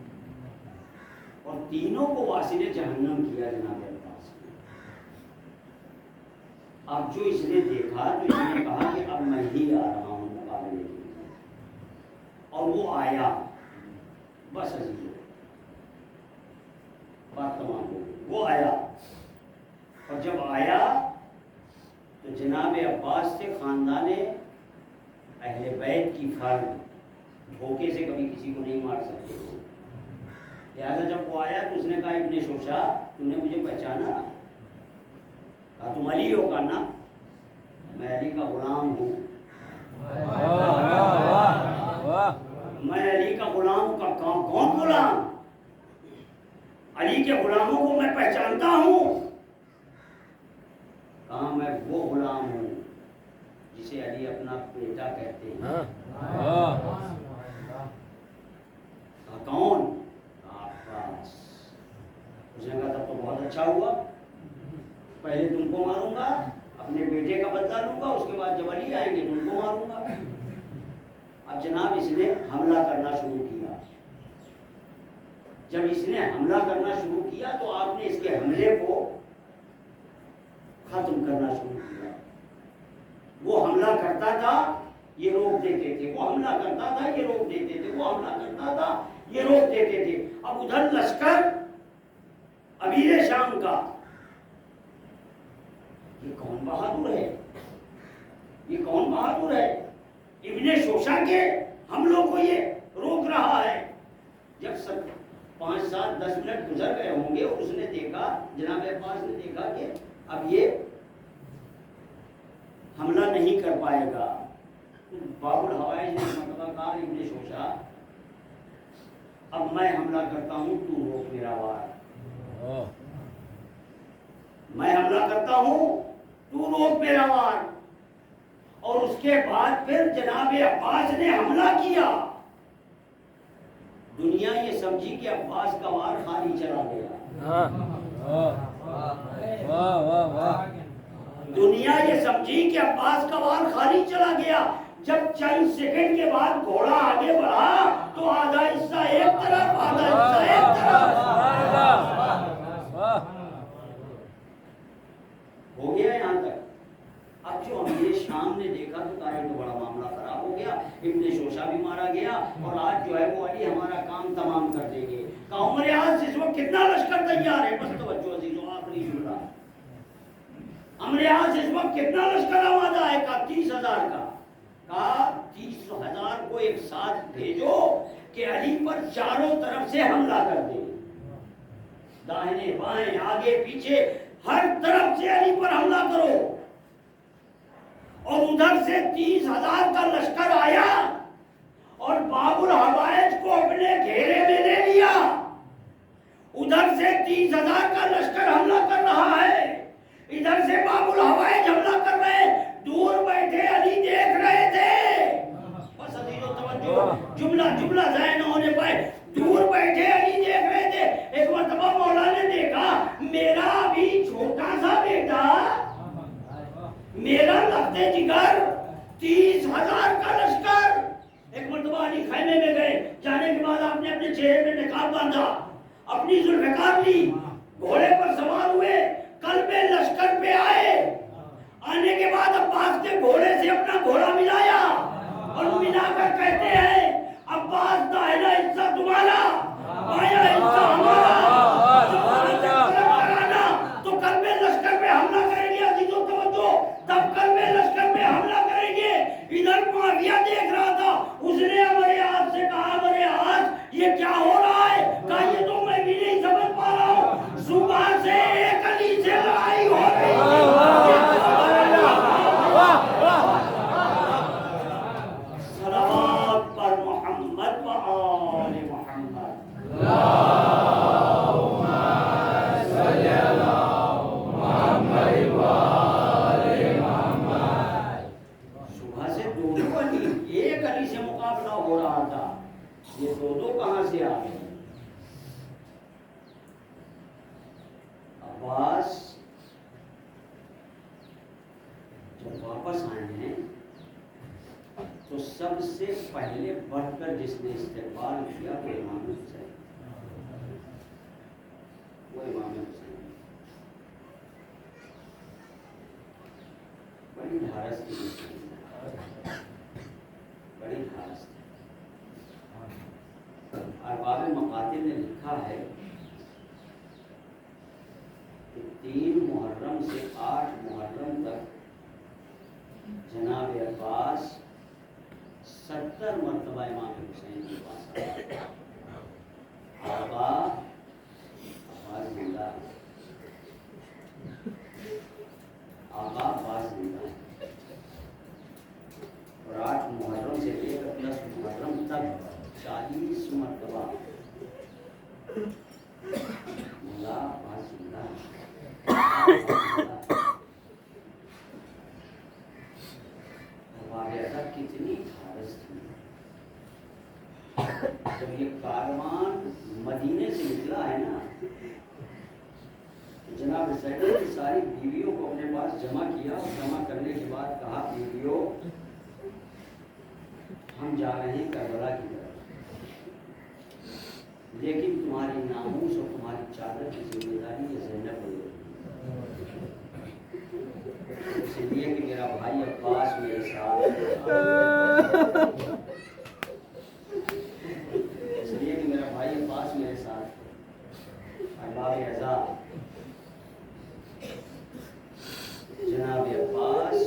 اور تینوں کو واصل جہنم کیا جناب عباس نے۔ اب جو اس نے دیکھا تو اس نے کہا کہ اب میں ہی آ رہا ہوں مقابلے کے لیے، اور وہ آیا۔ بس عزیزو بات تمام ہو گئی، وہ آیا، اور جب آیا تو جناب عباس سے خاندان اہل بیت کی فرد، دھوکے سے کبھی کسی کو نہیں مار سکتے ہو، لہٰذا جب وہ آیا تو اس نے کہا ابن شوشا تم نے مجھے پہچانا؟ کہا تم علی ہو؟ کہا نا، میں علی کا غلام ہوں، میں علی کا غلام ہوں۔ کا کون غلام؟ علی کے غلاموں کو میں پہچانتا ہوں۔ کہا میں وہ غلام ہوں جسے علی اپنا بیٹا کہتے ہیں۔ کون؟ عباس۔ اس نے کہا تب تو بہت اچھا ہوا، پہلے تم کو ماروں گا، اپنے بیٹے کا بدلہ لوں گا، اس کے بعد جب علی آئیں گے تم کو ماروں گا۔ اب جناب اس نے حملہ کرنا شروع کیا۔ جب اس نے حملہ کرنا شروع کیا تو آپ نے اس کے حملے کو ختم کرنا شروع کیا۔ وہ حملہ کرتا تھا، یہ روک دیتے تھے، وہ حملہ کرتا تھا، یہ روک دیتے تھے، وہ حملہ کرتا تھا، یہ روک دیتے تھے۔ اب ادھر لشکر امیر شام کا، یہ کون بہادر ہے، یہ کون بہادر ہے، ابن شوشا کے حملوں کو یہ روک رہا ہے۔ جب 5 7 10 منٹ گزر گئے ہوں گے اور اس نے دیکھا، جناب عباس نے دیکھا کہ اب یہ حملہ نہیں کر پائے گا، باب الحوائج نے مرتبہ کہا ابن شوشا اب میں حملہ کرتا ہوں، تو روک میرا وار، میں حملہ کرتا ہوں، تو روک میرا وار۔ اور اس کے بعد پھر جناب عباس نے حملہ کیا۔ دنیا یہ سمجھی کہ عباس کا وار خالی چلا گیا، دنیا یہ سمجھی کہ عباس کا وار خالی چلا گیا۔ جب چند سیکنڈ کے بعد گھوڑا آگے بڑھا تو آدھا حصہ ایک طرف، آدھا حصہ ایک طرف ہو گیا۔ یہاں تک اب جو امیر شام نے دیکھا تو کہا یہ تو بڑا معاملہ خراب ہو گیا، ابن شوشا بھی مارا گیا اور آج جو ہے وہ علی ہمارا کام تمام کر دیں گے. کہا عمر آج اس وقت کتنا لشکر تیار ہے؟ بس توجہ عزیزوں، آخری جملہ. عمر آج اس وقت کتنا لشکر آمادہ ہے؟ کہا 30,000 کا. کہا 30,000 کو ایک ساتھ بھیجو کہ علی پر چاروں طرف سے حملہ کر دے، داہنے بائیں آگے پیچھے ہر طرف سے علی پر حملہ کرو. اور ادھر سے 30,000 کا لشکر آیا اور باب الحوائج کو اپنے گھیرے میں لے لیا. ادھر سے 30,000 کا لشکر حملہ کر رہا ہے، ادھر سے باب الحوائج حملہ کر رہے، دور بیٹھے علی دیکھ رہے تھے. بس عزیزو توجہ، جملہ ضائع نہ ہونے پائے. دور بیٹھے علی دیکھ رہے تھے. ایک مرتبہ مولا نے دیکھا میرا بھی چھوٹا سا بیٹا، میرا لخت جگر، 30,000 کا لشکر. ایک مرتبہ علی خیمے میں گئے، جانے کے بعد آپ نے اپنے چہرے میں نقاب باندھا، اپنی زلفیں کاٹ لی، گھوڑے پر سوار ہوئے، قلب لشکر پہ آئے. آنے کے بعد عباس کے گھوڑے سے اپنا گھوڑا ملایا اور ملا کر کہتے ہیں عباس داہنا حصہ تمہارا، بایاں حصہ ہمارا. تو قلب لشکر پہ حملہ کریں گے. عزیزوں توجہ، تب قلب لشکر پہ حملہ کریں گے. ادھر معاویہ دیکھ رہا تھا، اس نے امر آس سے کہا امر آس یہ کیا ہو رہا ہے؟ کہا یہ تو میں بھی نہیں سمجھ پا رہا ہوں، صبح سے ایک علی سے لڑائی ہو رہی ہے. صلوات پر محمد و آل محمد. صبح سے دو علی، ایک علی سے مقابلہ ہو رہا تھا، یہ دو کہاں سے آ گئے؟ عباس جب واپس آئے ہیں تو سب سے پہلے بڑھ کر جس نے استقبال کیا وہ امام حسین، بڑی دھارس کی بڑی دھارس تھی. ارباب مقاتل نے لکھا ہے کہ 3 محرم سے 8 محرم تک جناب عباس 70 مرتبہ امام حسین کے پاس آئے. آبا زندہ، آبا عباس زندہ. اور 8 محرم سے لے کر 10 محرم تک 40 مرتبہ مولا عباس زندہ. کتنی دھارس تھی. جب یہ کاروان مدینے سے نکلا ہے نا، جناب سید کی ساری بیویوں کو اپنے پاس جمع کیا اور جمع کرنے کے بعد کہا بیویوں ہم جا رہے ہیں کربلا کی طرف، لیکن تمہاری ناموس اور تمہاری چادر کی ذمہ داری یہ زینب ہوئی، اس لیے کہ میرا بھائی عباس میرے ساتھ، اس لیے کہ میرا بھائی عباس میرے ساتھ. احباب اعزاز، جناب عباس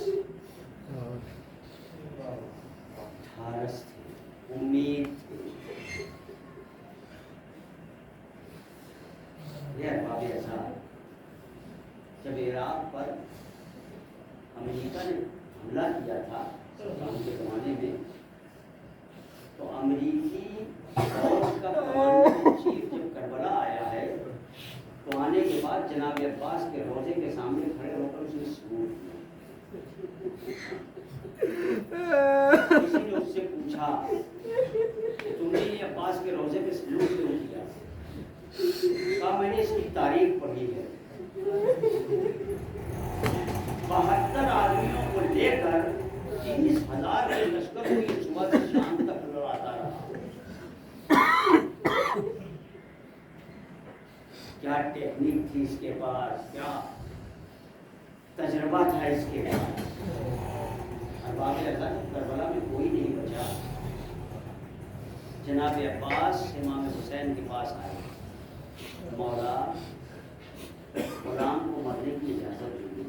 دھارس تھے، امید تھی. یہ احباب اعزاز، جب عراق پر امریکہ نے حملہ کیا تھا صدام کے زمانے میں، تو امریکی فوج کا کمانڈر ان چیف جب کربلا آیا ہے تو آنے کے بعد جناب عباس کے روضے کے سامنے کھڑے ہو کر اس نے سلوٹ کیا. کسی نے اس سے پوچھا کہ تم نے یہ عباس کے روضے پہ سلوٹ کیوں کیا؟ کہا میں نے اس کی تاریخ پڑھی ہے، 72 آدمیوں کو لے کر 30,000 کے لشکر کو یہ صبح سے شام تک لڑاتا رہا. کیا ٹیکنیک تھی اس کے پاس، کیا تجربہ تھا اس کے بعد. ارباب اعضاء کربلا میں کوئی نہیں بچا. جناب عباس امام حسین کے پاس آئے. مولا غلام کو مرنے کی اجازت دی.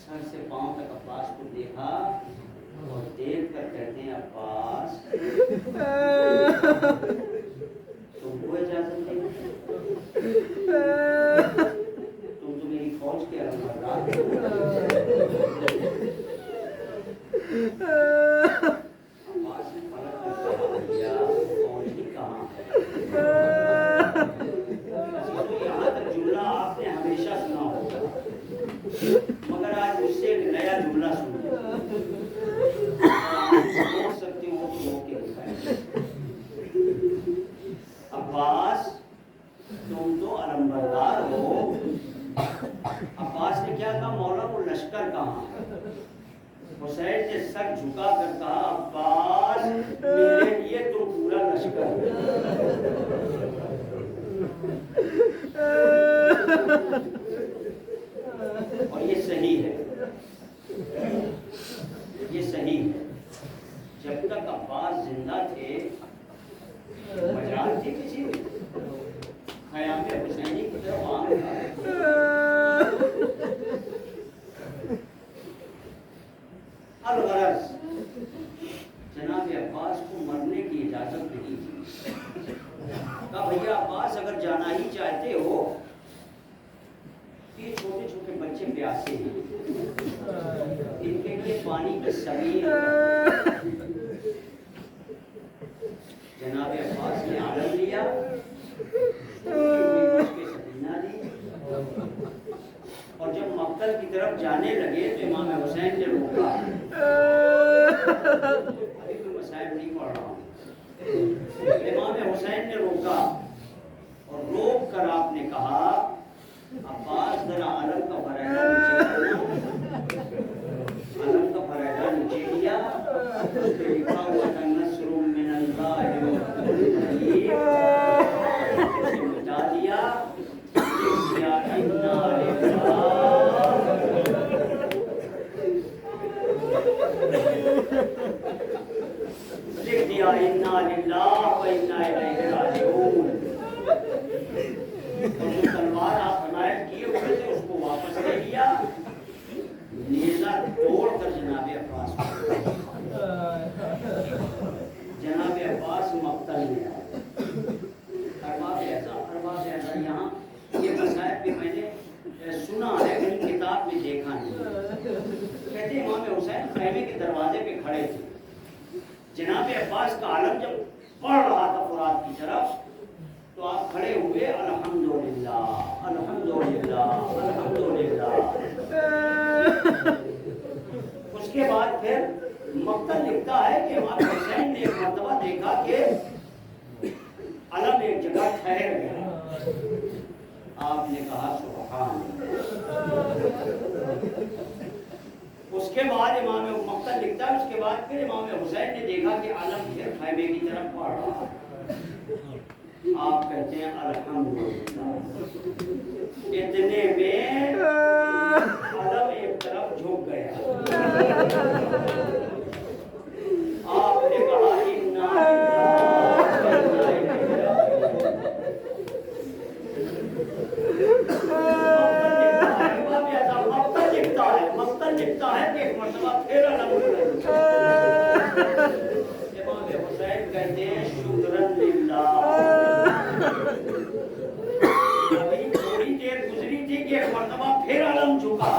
سر سے پاؤں تک عباس کو دیکھا اور دیکھ کر کہتے ہیں عباس تم کو اجازت دے؟ تم تو میری فوج کے علمبردار ہو. عباس نے پلٹ کر کہا بھیا فوج ہی کہاں ہے. یہاں تک جملہ آپ نے ہمیشہ سنا ہوگا مگر آج اس سے ایک نیا جملہ سنیں. سوچ سکتے ہو تو ہو کے دکھائیں. عباس تم تو علمبردار ہو. عباس نے کیا کہا مولا وہ لشکر کہاں ہے؟ حسین نے سر جھکا کر کہا عباس میرے لیے تو پورا لشکر اور یہ صحیح ہے. یہ صحیح ہے. جب تک عباس زندہ تھے مجال تھی کسی خیام حسینی کی طرف عام الغرض جناب عباس کو مرنے کی اجازت نہیں تھی. کہا بھیا عباس اگر جانا ہی چاہتے ہو یہ چھوٹے چھوٹے بچے پیاسے ہیں ان کے لیے پانی کی سبیل. جناب عباس نے عالم لیا سبینہ دی اور جب مقتل کی طرف جانے لگے تو امام حسین نے روکا. ابھی کوئی مسائل نہیں پڑھ رہا ہوں. امام حسین نے روکا اور روک کر آپ نے کہا عباس ذرا علم کا فرائضہ نیچے کرنا. علم کا فرائضہ نیچے کیا. اس پہ لکھا ہوا تھا نصر من اللہ اسے مٹا دیا. لکھ دیا انا للہ و انا الیہ راجعون. اور جو تلوار آپ حمایت کیے ہوئے تھے اس کو واپس لے لیا. نیزہ توڑ کر جناب عباس جناب عباس مقتل میں آئے. ارباب اعضاء یہاں یہ مسائل بھی میں نے سنا ہے کہیں کتاب میں دیکھا نہیں. کہتے ہیں امام حسین خیمے کے دروازے پہ کھڑے تھے. جناب عباس کا عالم جب پڑھ رہا تھا فرات کی طرف تو آپ کھڑے ہوئے الحمدللہ الحمدللہ الحمدللہ. اس کے بعد پھر مقتل لکھتا ہے کہ امام حسین نے ایک مرتبہ دیکھا کہ علم ایک جگہ ٹھہر گیا. آپ نے کہا سبحان اللہ. اس کے بعد امام مقتل لکھتا ہے اس کے بعد پھر امام حسین نے دیکھا کہ علم پھر خیمے کی طرف بڑھ رہا. آپ کہتے ہیں الحمدللہ. اتنے میں علم ایک طرف جھک گیا. آپ نے کہا انا مقتل لکھتا ہے کہ ایک مرتبہ پھر علم امام حسین کہتے ہیں شکرن للہ. ابھی تھوڑی دیر گزری تھی کہ ایک مرتبہ پھر علم جھکا.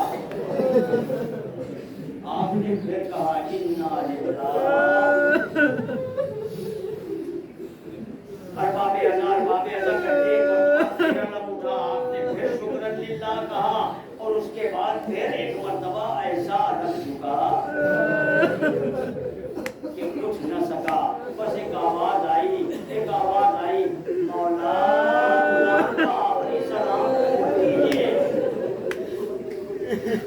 آپ نے پھر کہا انا للہ. ارباب اعضاء کہتے ہیں پھر علم اٹھا. آپ نے پھر شکرن للہ کہا اور اس کے بعد پھر ایک مرتبہ ایسا علم جھکا کہ اٹھ نہ سکا. بس ایک آواز آئی مولا غلام کا آخری سلام دیجیے.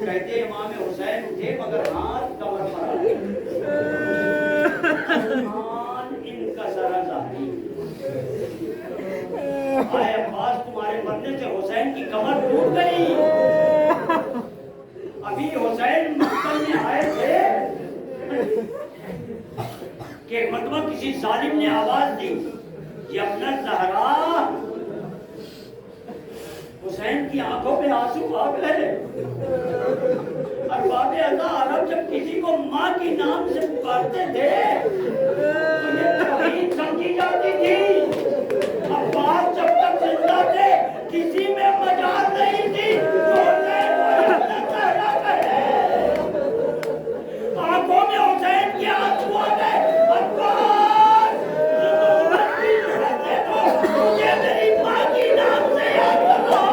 کہتے امام حسین اٹھے مگر ہاتھ کمر پر آئے. ان کا ذرا ظاہری آئے عباس تمہارے مرنے جھپٹنے سے حسین کی کمر ٹوٹ گئی. ابھی حسین مقتل میں آئے تھے کہ ایک مرتبہ کسی ظالم نے آواز دی کہ اپنا زہرا. حسین کی آنکھوں پہ آنسو آ گئے. ارباب ادا عرب جب کسی کو ماں کی نام سے پکارتے تھے تو یہ توہین سمجھی جاتی تھی. عباس جب تک زندہ تھے کسی میں مجال نہیں تھی جو حسین کو اپنا زہرا کہے. آنکھوں میں حسین کے آنسو آ گئے. عباس مجھے میری ماں کی نام سے یاد کرو.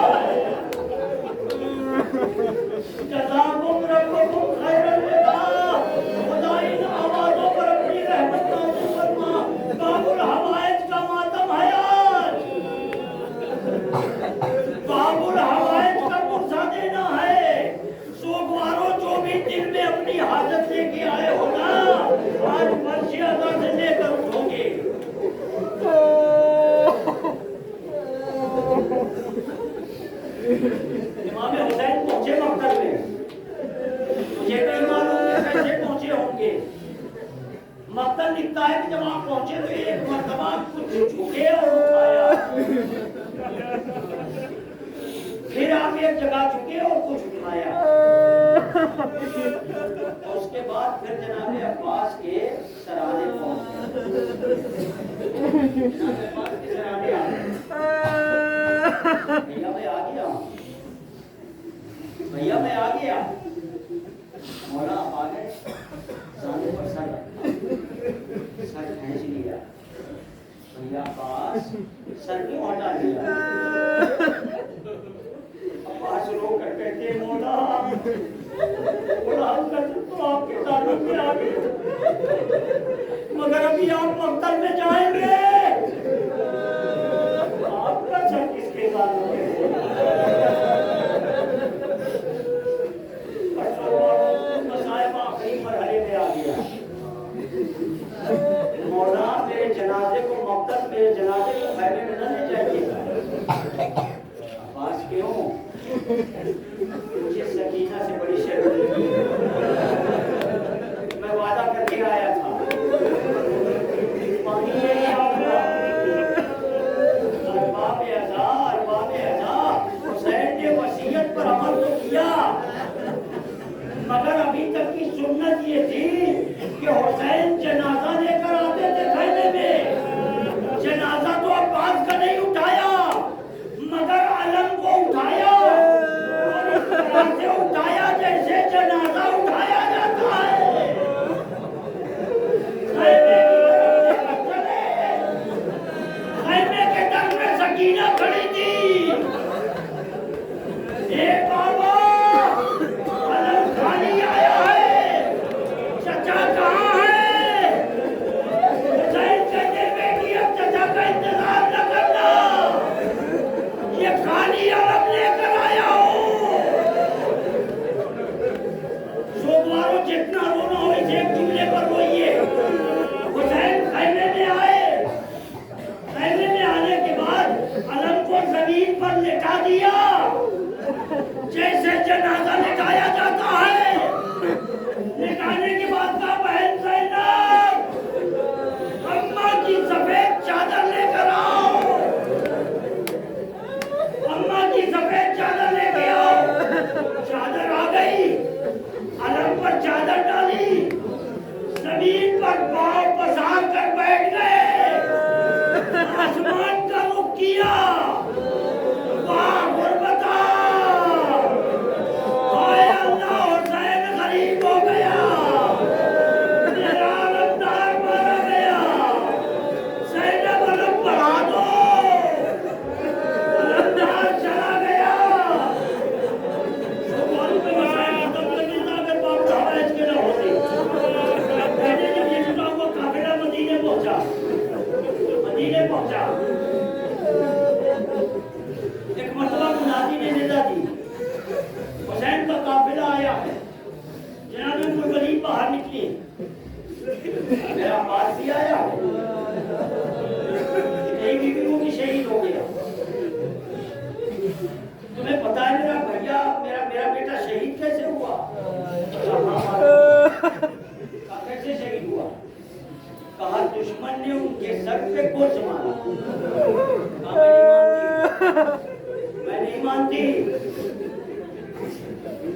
جزاکم ربکم خیر الجزا. خدا ان آوازوں پر اپنی رحمت نازل فرما. باب الحوائج کا ماتم ہے آج. باب الحوائج کا پرسہ دینا ہے. سوگواروں جو بھی دل میں اپنی حاجت لے کے آئے ہو نا آج فرش ادا سے لے کر اٹھو گے. امام حسین پہنچے مقتل میں. مجھے نہیں معلوم کہ کیسے پہنچے ہوں گے. مقتل لکھتا ہے کہ جب آپ پہنچے تو ایک مرتبہ کچھ جھکے اور اٹھایا. پھر آپ ایک جگہ جھکے اور کچھ اٹھایا. اور اس کے بعد پھر جناب عباس کے سرانے پہنچے. جناب عباس کے سرانے آ گئے. بھیا میں آ گیا. بھیا میں آ گیا. مولا آپ آ گئے. سرانے پر سر کھینچ لیا. بھیا عباس سر کیوں ہٹا لیا؟ عباس رو کر کہتے مولا غلام کا تو آپ کے تعلق میں آ گئے مگر ابھی آپ مقتل میں جائیں گے. آپ کا سر کس کے تعلق میں مسائب آخری مرحلے میں آ گیا. مولا میرے جنازے کو مقتل میرے جنازے کو خیمے میں نہ لے جائیے. عباس کیوں؟ مجھے سکینہ سے بڑی شرط تھی. میں وعدہ کر کے آیا تھا پانی نہیں آؤں گا. ارباب اعضاء حسین نے وصیت پر عمل تو کیا مگر ابھی تک کی سنت یہ تھی کہ حسین جنازہ لے کر آتے تھے خیمے میں. جنازہ تو عباس کا نہیں اٹھایا مگر علم کو اٹھایا اور اس طرح سے اٹھایا جیسے جنازہ اٹھایا جاتا ہے. خیمے کے در میں سکینہ کھڑی تھی. ایک بابا علم خالی آیا ہے. چچا کہاں ہے؟ حسین کہتے بیٹی اب چچا کا انتظار نہ کرنا. یہ خالی علم لے کر آیا ہوں. سوگواروں جتنا رونا ہو اس ایک جملے پر روئیے. حسین خیمے میں آئے. خیمے میں آنے کے بعد علم کو زمین پر لٹا دیا جیسے جنازہ لٹایا جاتا ہے. لٹانے کے بعد کہا بہن زینب اماں کی سفید چادر لے کر آؤ. اماں کی سفید چادر لے کے آؤ. چادر آ گئی. علم پر چادر ڈالی. زمین پر پاؤں پسار کر بیٹھ گئے. آسمان کا رخ کیا. واہ مانتی.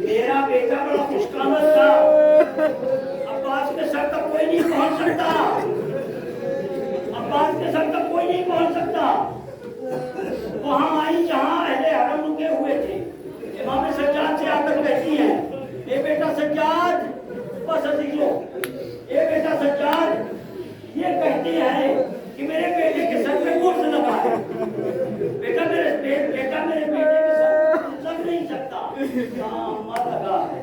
میرا بیٹا بڑا خوشقامت تھا, عباس کے سر تک کوئی نہیں پہنچ سکتا, عباس کے سر تک کوئی نہیں پہنچ سکتا. وہاں آئی جہاں اہل حرم رکے ہوئے تھے. امام سجاد سے آ کر کہتی ہیں, اے بیٹا سجاد, بس عزیزو, اے بیٹا سجاد, یہ کہتی ہے کہ میرے بیٹے کے سر پہ گرز لگا ہے. بیٹا میرے بیٹے کے سر لگ نہیں سکتا, ہاں لگا ہے.